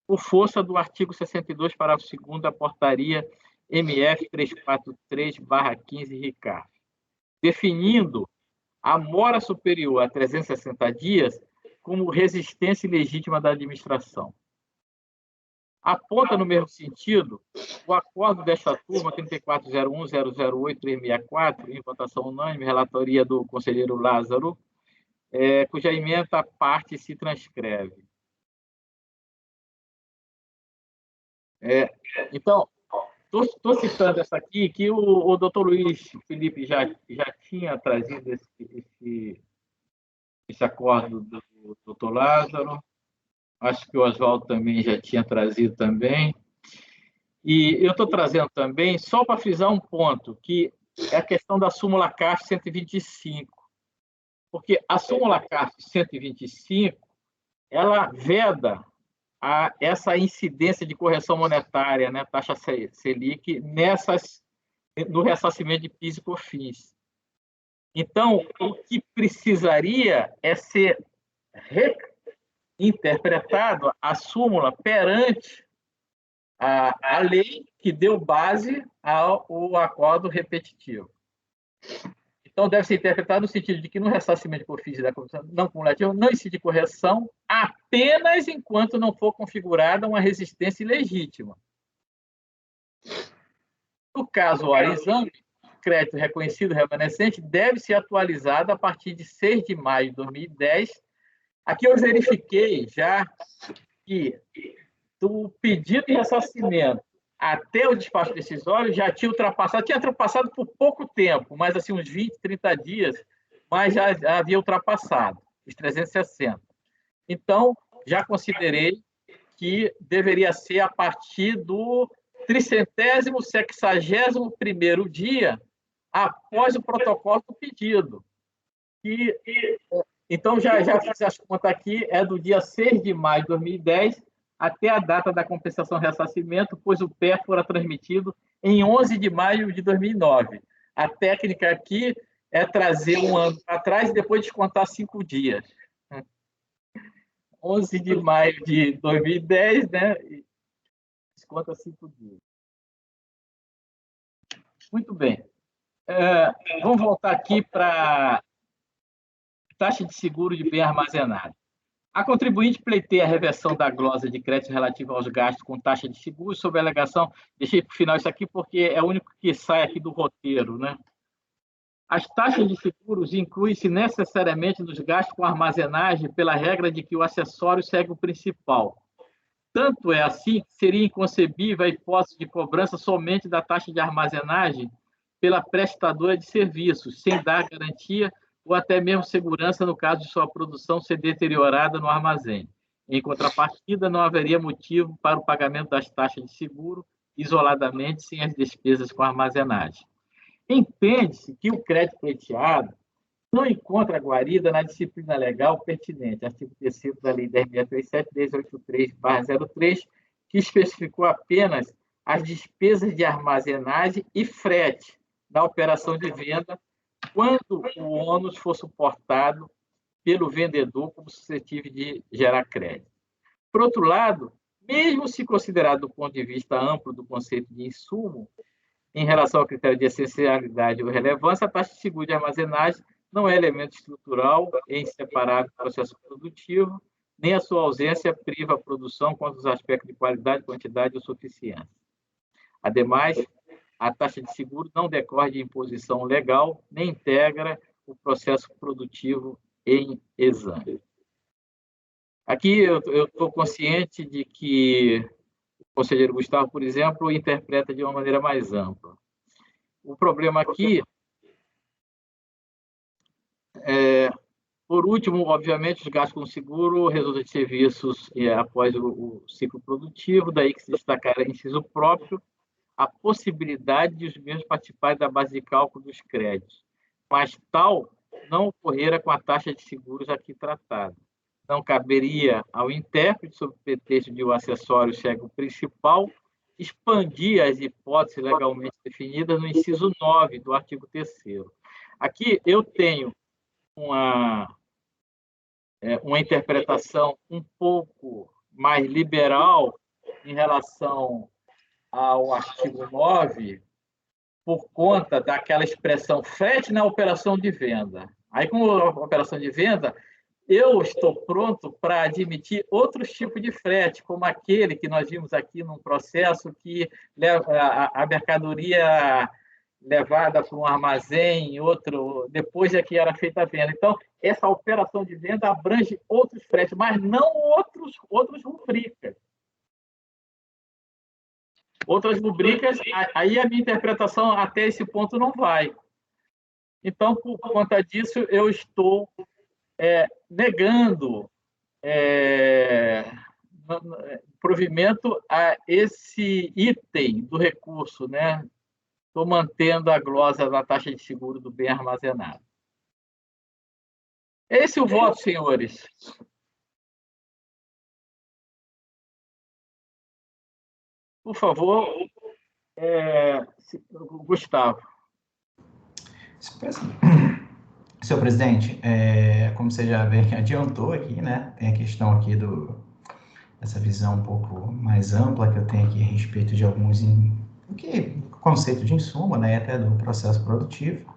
por força do artigo 62, parágrafo 2º da portaria MF 343/15 RICAF, definindo a mora superior a 360 dias como resistência ilegítima da administração. Aponta no mesmo sentido o acordo desta turma 34.01008.364, em votação unânime, relatoria do conselheiro Lázaro, cuja ementa parte se transcreve. Então, estou citando essa aqui, que o doutor Luiz Felipe já tinha trazido esse acordo do doutor Lázaro. Acho que o Oswaldo também já tinha trazido também. E eu estou trazendo também, só para frisar um ponto, que é a questão da súmula CAF 125. Porque a súmula CAF 125, ela veda essa incidência de correção monetária, né, taxa Selic, no ressarcimento de PIS e COFINS. Então, o que precisaria é ser reinterpretado a súmula perante a lei que deu base ao acordo repetitivo. Então, deve ser interpretado no sentido de que no ressarcimento de COFINS da contribuição não cumulativa não incide correção apenas enquanto não for configurada uma resistência ilegítima. No caso, o exame, crédito reconhecido remanescente deve ser atualizado a partir de 6 de maio de 2010. Aqui eu verifiquei já que do pedido de ressarcimento até o despacho decisório já tinha ultrapassado por pouco tempo, mas assim uns 20, 30 dias, mas já havia ultrapassado os 360. Então, já considerei que deveria ser a partir do 361º dia após o protocolo do pedido. Então, já fiz as contas aqui, é do dia 6 de maio de 2010 até a data da compensação ressarcimento, pois o PER fora transmitido em 11 de maio de 2009. A técnica aqui é trazer um ano para trás e depois descontar 5 dias. 11 de maio de 2010, né? Desconta 5 dias. Muito bem. Vamos voltar aqui para taxa de seguro de bem armazenado. A contribuinte pleiteia a reversão da glosa de crédito relativa aos gastos com taxa de seguro sob a alegação... Deixei para o final isso aqui porque é o único que sai aqui do roteiro, né? As taxas de seguros incluem-se necessariamente nos gastos com armazenagem pela regra de que o acessório segue o principal. Tanto é assim que seria inconcebível a hipótese de cobrança somente da taxa de armazenagem pela prestadora de serviços, sem dar garantia ou até mesmo segurança no caso de sua produção ser deteriorada no armazém. Em contrapartida, não haveria motivo para o pagamento das taxas de seguro isoladamente, sem as despesas com armazenagem. Entende-se que o crédito pleiteado não encontra guarida na disciplina legal pertinente, artigo 3º da Lei 10.637, 1083/03, que especificou apenas as despesas de armazenagem e frete na operação de venda, quando o ônus for suportado pelo vendedor como suscetível de gerar crédito. Por outro lado, mesmo se considerado do ponto de vista amplo do conceito de insumo, em relação ao critério de essencialidade ou relevância, a taxa de seguro de armazenagem não é elemento estrutural e inseparável do processo produtivo, nem a sua ausência priva a produção quanto aos aspectos de qualidade, quantidade ou suficiência. Ademais, a taxa de seguro não decorre de imposição legal, nem integra o processo produtivo em exame. Aqui eu estou consciente de que o conselheiro Gustavo, por exemplo, interpreta de uma maneira mais ampla. O problema aqui por último, obviamente, os gastos com seguro resultam de serviços após o ciclo produtivo, daí que se destacar em inciso próprio a possibilidade de os mesmos participarem da base de cálculo dos créditos, mas tal não ocorrera com a taxa de seguros aqui tratada. Não caberia ao intérprete, sob o pretexto de o acessório segue o principal, expandir as hipóteses legalmente definidas no inciso 9 do artigo 3º. Aqui eu tenho uma interpretação um pouco mais liberal em relação ao artigo 9, por conta daquela expressão frete na operação de venda. Aí, como operação de venda, eu estou pronto para admitir outros tipos de frete, como aquele que nós vimos aqui num processo que a mercadoria levada para um armazém, outro, depois é que era feita a venda. Então, essa operação de venda abrange outros fretes, mas não outras rubricas. Outras rubricas, aí a minha interpretação até esse ponto não vai. Então, por conta disso, eu estou negando provimento a esse item do recurso, né? Estou mantendo a glosa da taxa de seguro do bem armazenado. Esse é o voto, senhores. Por favor, Gustavo. Senhor presidente, como você já bem adiantou aqui, né, tem a questão aqui dessa visão um pouco mais ampla que eu tenho aqui a respeito de alguns conceito de insumo, né, até do processo produtivo.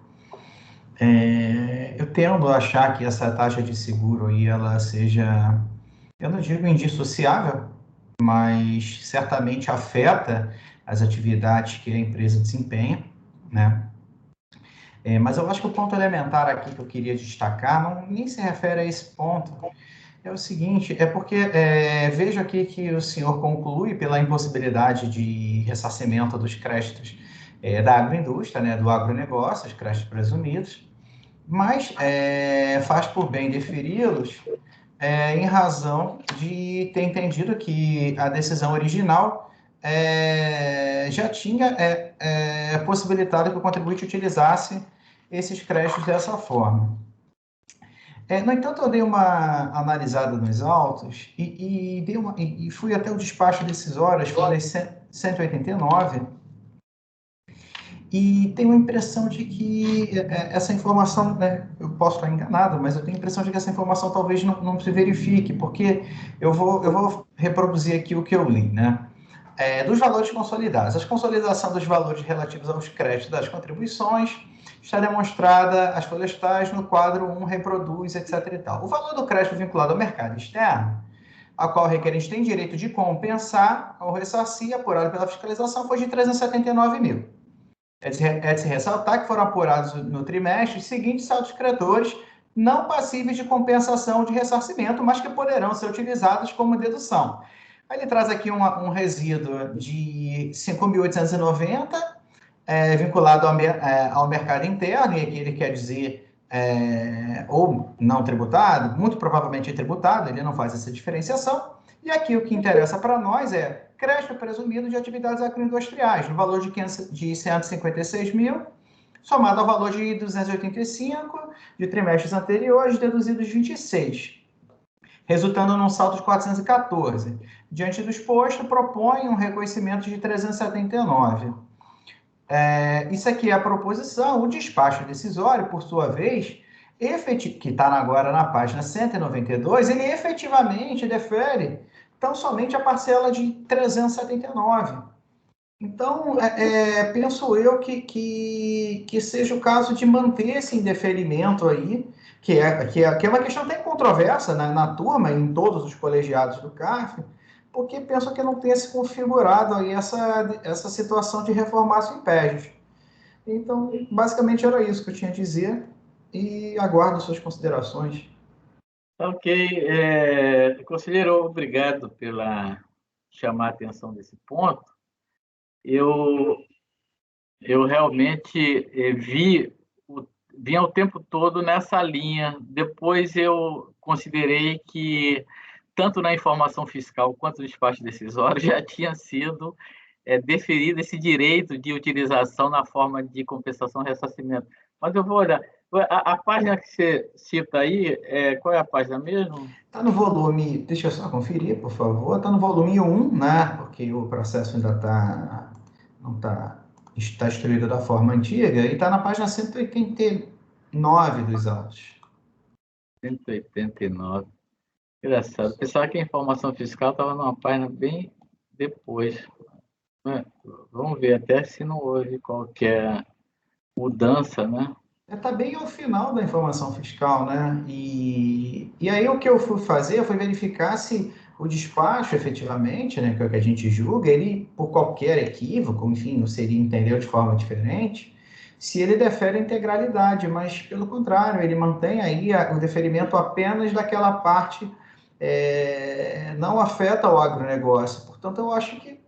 Eu tendo a achar que essa taxa de seguro aí, ela seja, eu não digo indissociável, mas certamente afeta as atividades que a empresa desempenha, né? Mas eu acho que o ponto elementar aqui que eu queria destacar nem se refere a esse ponto. É o seguinte, porque vejo aqui que o senhor conclui pela impossibilidade de ressarcimento dos créditos da agroindústria, né, do agronegócio, os créditos presumidos, mas faz por bem deferi-los em razão de ter entendido que a decisão original já tinha possibilitado que o contribuinte utilizasse esses créditos dessa forma. No entanto, eu dei uma analisada nos autos e fui até o despacho decisório, folha 189, e tenho a impressão de que essa informação, né, eu posso estar enganado, mas eu tenho a impressão de que essa informação talvez não se verifique, porque eu vou reproduzir aqui o que eu li, né? Dos valores consolidados. A consolidação dos valores relativos aos créditos das contribuições está demonstrada as folhas tais no quadro 1, reproduz, etc. e tal. O valor do crédito vinculado ao mercado externo, a qual o requerente tem direito de compensar ou ressarcir, apurado pela fiscalização, foi de 379 mil. É de se ressaltar que foram apurados no trimestre os seguintes saldos credores não passíveis de compensação de ressarcimento, mas que poderão ser utilizados como dedução. Aí ele traz aqui um resíduo de 5.890, vinculado ao mercado interno, e aqui ele quer dizer ou não tributado, muito provavelmente tributado, ele não faz essa diferenciação. E aqui o que interessa para nós é crédito presumido de atividades agroindustriais, no valor de 156 mil, somado ao valor de 285 de trimestres anteriores, deduzidos 26, resultando num saldo de 414. Diante do exposto, propõe um reconhecimento de 379. Isso aqui é a proposição. O despacho decisório, por sua vez, que está agora na página 192, ele efetivamente defere tão somente a parcela de 379. Então, penso eu que seja o caso de manter esse indeferimento aí, que é uma questão até controversa, né, na turma, em todos os colegiados do CARF, porque penso que não tenha se configurado aí essa situação de reformar impédios. Então, basicamente era isso que eu tinha a dizer. e aguardo suas considerações. Ok. Conselheiro, obrigado pela chamar a atenção desse ponto. Eu realmente vinha o tempo todo nessa linha. Depois eu considerei que, tanto na informação fiscal quanto no despacho decisório, já tinha sido deferido esse direito de utilização na forma de compensação e ressarcimento. Mas eu vou olhar. A página que você cita aí, qual é a página mesmo? Está no volume, deixa eu só conferir, por favor, está no volume 1, né? Porque o processo ainda não está instruído da forma antiga, e está na página 189 dos autos. 189. Engraçado. Pensava que a informação fiscal estava numa página bem depois. Vamos ver até se não houve qualquer mudança, né? Está bem ao final da informação fiscal, né? E aí o que eu fui fazer, eu fui verificar se o despacho, efetivamente, né, que é o que a gente julga, ele, por qualquer equívoco, enfim, não seria entender de forma diferente, se ele defere a integralidade, mas, pelo contrário, ele mantém aí o deferimento apenas daquela parte, não afeta o agronegócio. Portanto, eu acho que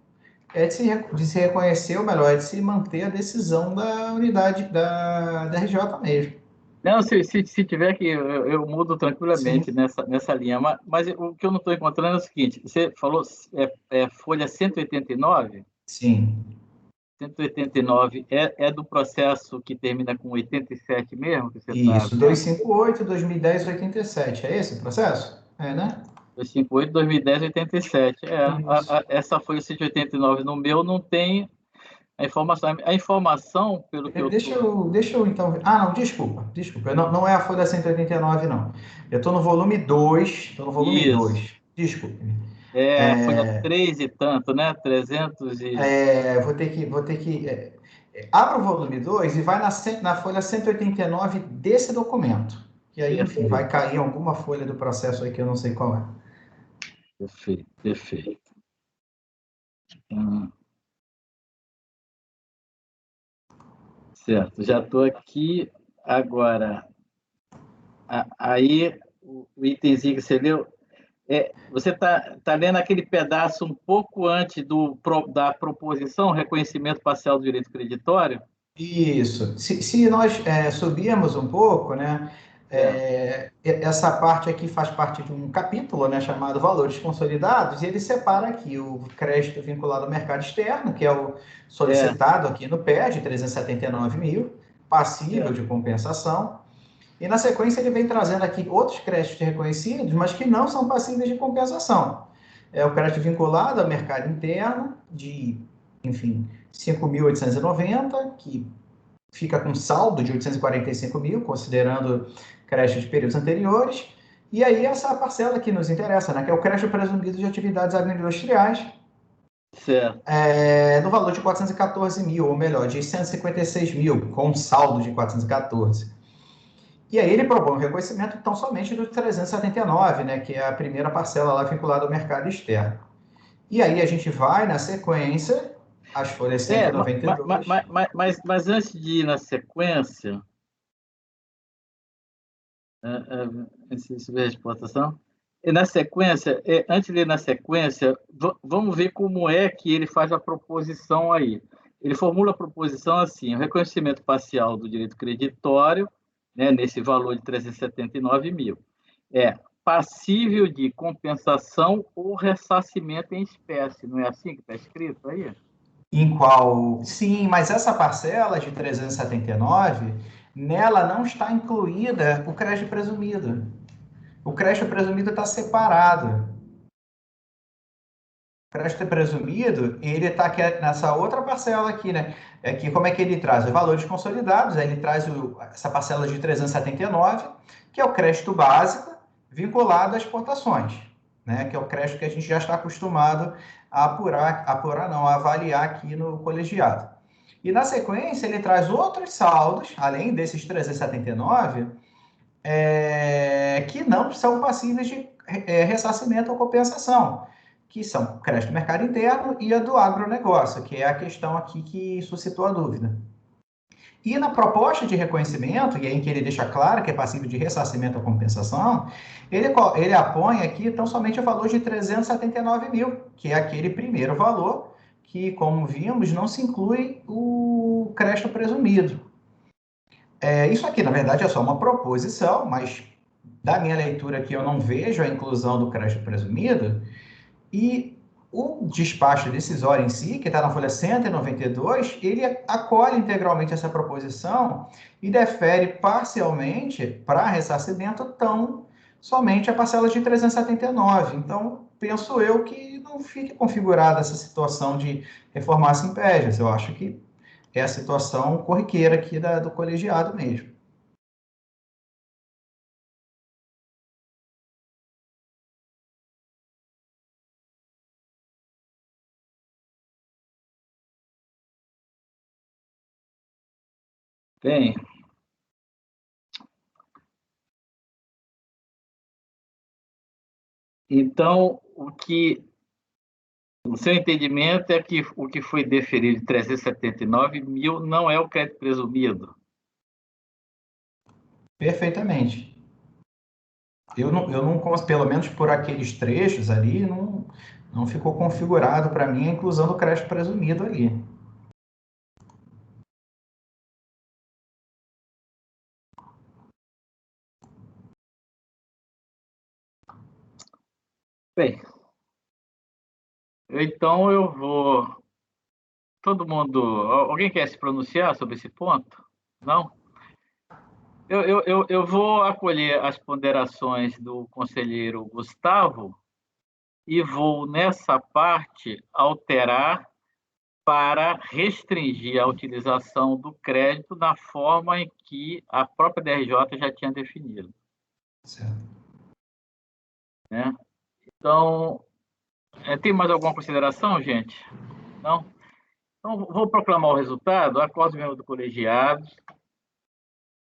é de se reconhecer, ou melhor, é de se manter a decisão da unidade da RJ mesmo. Não, se tiver que, eu mudo tranquilamente Sim. nessa linha. Mas o que eu não estou encontrando é o seguinte: você falou folha 189? Sim. 189 é do processo que termina com 87 mesmo, que você está Isso, vendo? 258, 2010, 87. É esse o processo? É, né? 258, 2010, 87. Isso. Essa folha 189 no meu não tem a informação. A informação, pelo que eu estou... Deixa eu então. Ah, não, desculpa. Não é a folha 189, não. Eu estou no volume 2. Estou no volume Isso. 2. Desculpe. A folha 3 e tanto, né? 300 e... Vou ter que abra o volume 2 e vai na folha 189 desse documento. E aí, enfim, vai cair alguma folha do processo aí que eu não sei qual é. Perfeito. Certo, já estou aqui agora. Aí, o itemzinho que você leu, você está lendo aquele pedaço um pouco antes da proposição, reconhecimento parcial do direito creditório? Isso. Se nós subirmos um pouco, né? Essa parte aqui faz parte de um capítulo, né, chamado Valores Consolidados, e ele separa aqui o crédito vinculado ao mercado externo, que é o solicitado aqui no PED, 379 mil, passível de compensação, e na sequência ele vem trazendo aqui outros créditos reconhecidos, mas que não são passíveis de compensação. É o crédito vinculado ao mercado interno, de, enfim, 5.890, que fica com saldo de 845 mil, considerando crédito de períodos anteriores. E aí essa parcela que nos interessa, né, que é o crédito presumido de atividades agroindustriais, no valor de 414 mil, ou melhor, de 156 mil, com saldo de 414. E aí ele propõe o reconhecimento, então, somente do 379, né, que é a primeira parcela lá vinculada ao mercado externo. E aí a gente vai, na sequência, as folhas 192... Mas antes de ir na sequência, sobre a exportação, na sequência, antes de ir na sequência, vamos ver como é que ele faz a proposição aí. Ele formula a proposição assim: o reconhecimento parcial do direito creditório, né, nesse valor de 379 mil, é passível de compensação ou ressarcimento em espécie. Não é assim que está escrito aí? Em qual? Sim, mas essa parcela de 379, nela não está incluída o crédito presumido. O crédito presumido está separado. O crédito presumido, ele está aqui nessa outra parcela aqui, né? Aqui, como é que ele traz? Os valores consolidados, aí ele traz essa parcela de 379, que é o crédito básico vinculado às exportações, né? Que é o crédito que a gente já está acostumado a a avaliar aqui no colegiado. E na sequência, ele traz outros saldos, além desses 379, que não são passíveis de ressarcimento ou compensação, que são o crédito do mercado interno e a do agronegócio, que é a questão aqui que suscitou a dúvida. E na proposta de reconhecimento, e aí em que ele deixa claro que é passível de ressarcimento ou compensação, ele apõe aqui tão somente o valor de 379 mil, que é aquele primeiro valor que, como vimos, não se inclui o crédito presumido. Isso aqui, na verdade, é só uma proposição, mas da minha leitura aqui eu não vejo a inclusão do crédito presumido, e o despacho decisório em si, que está na folha 192, ele acolhe integralmente essa proposição e defere parcialmente para ressarcimento tão somente a parcela de 379. Então, penso eu que não fique configurada essa situação de reformar simpédias. Eu acho que é a situação corriqueira aqui do colegiado mesmo. Bem, então, o seu entendimento é que o que foi deferido de 379 mil não é o crédito presumido? Perfeitamente. Eu não, pelo menos por aqueles trechos ali, não ficou configurado para mim a inclusão do crédito presumido ali. Bem, então eu vou... Todo mundo... Alguém quer se pronunciar sobre esse ponto? Não? Eu vou acolher as ponderações do conselheiro Gustavo e vou, nessa parte, alterar para restringir a utilização do crédito na forma em que a própria DRJ já tinha definido. Certo. Né? Então, tem mais alguma consideração, gente? Não? Então, vou proclamar o resultado. Acordo membro do colegiado,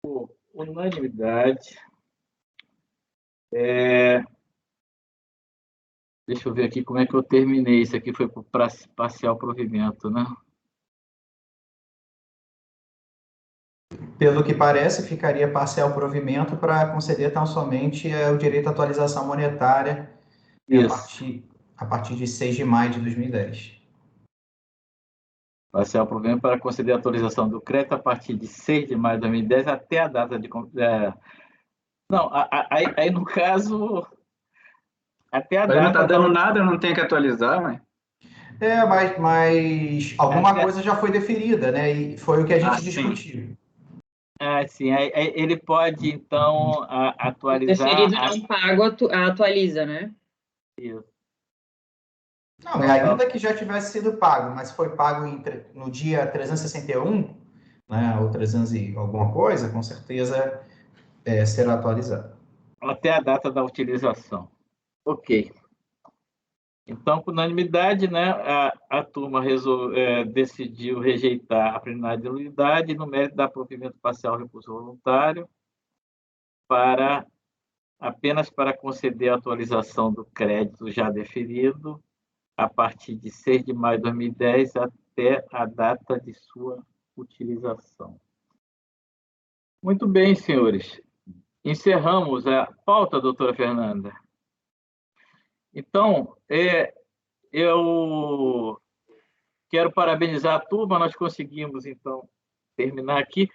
por unanimidade. Deixa eu ver aqui como é que eu terminei. Isso aqui foi para parcial provimento, né? Pelo que parece, ficaria parcial provimento para conceder tão somente o direito à atualização monetária a partir de 6 de maio de 2010. Parcial provimento para conceder a atualização do crédito a partir de 6 de maio de 2010 até a data de... Não, aí no caso... Até a data... Não está dando nada, não tem que atualizar, mas... Mas alguma coisa já foi deferida, né? E foi o que a gente discutiu. Sim. Ele pode, então, atualizar... Deferido não pago, atualiza, né? Isso. Não, ainda que já tivesse sido pago, mas foi pago no dia 361, né, ou 300 e alguma coisa, com certeza será atualizado. Até a data da utilização. Ok. Então, por unanimidade, né, a turma decidiu rejeitar a preliminar de nulidade no mérito da provimento parcial recurso voluntário apenas para conceder a atualização do crédito já deferido a partir de 6 de maio de 2010 até a data de sua utilização. Muito bem, senhores. Encerramos a pauta, doutora Fernanda. Então, eu quero parabenizar a turma, nós conseguimos, então, terminar aqui.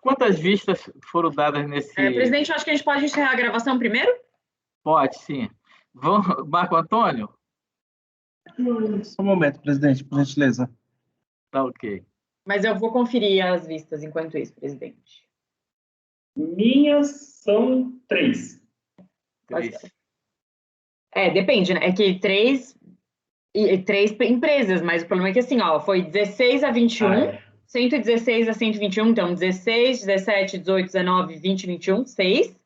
Quantas vistas foram dadas nesse... Presidente, acho que a gente pode encerrar a gravação primeiro? Pode, sim. Marco Antônio? Só um momento, presidente, por gentileza. Tá ok. Mas eu vou conferir as vistas enquanto isso, presidente. Minhas são 3. Depende, né? É que 3 empresas, mas o problema é que assim, foi 16 a 21, 116 a 121, então 16, 17, 18, 19, 20, 21, 6.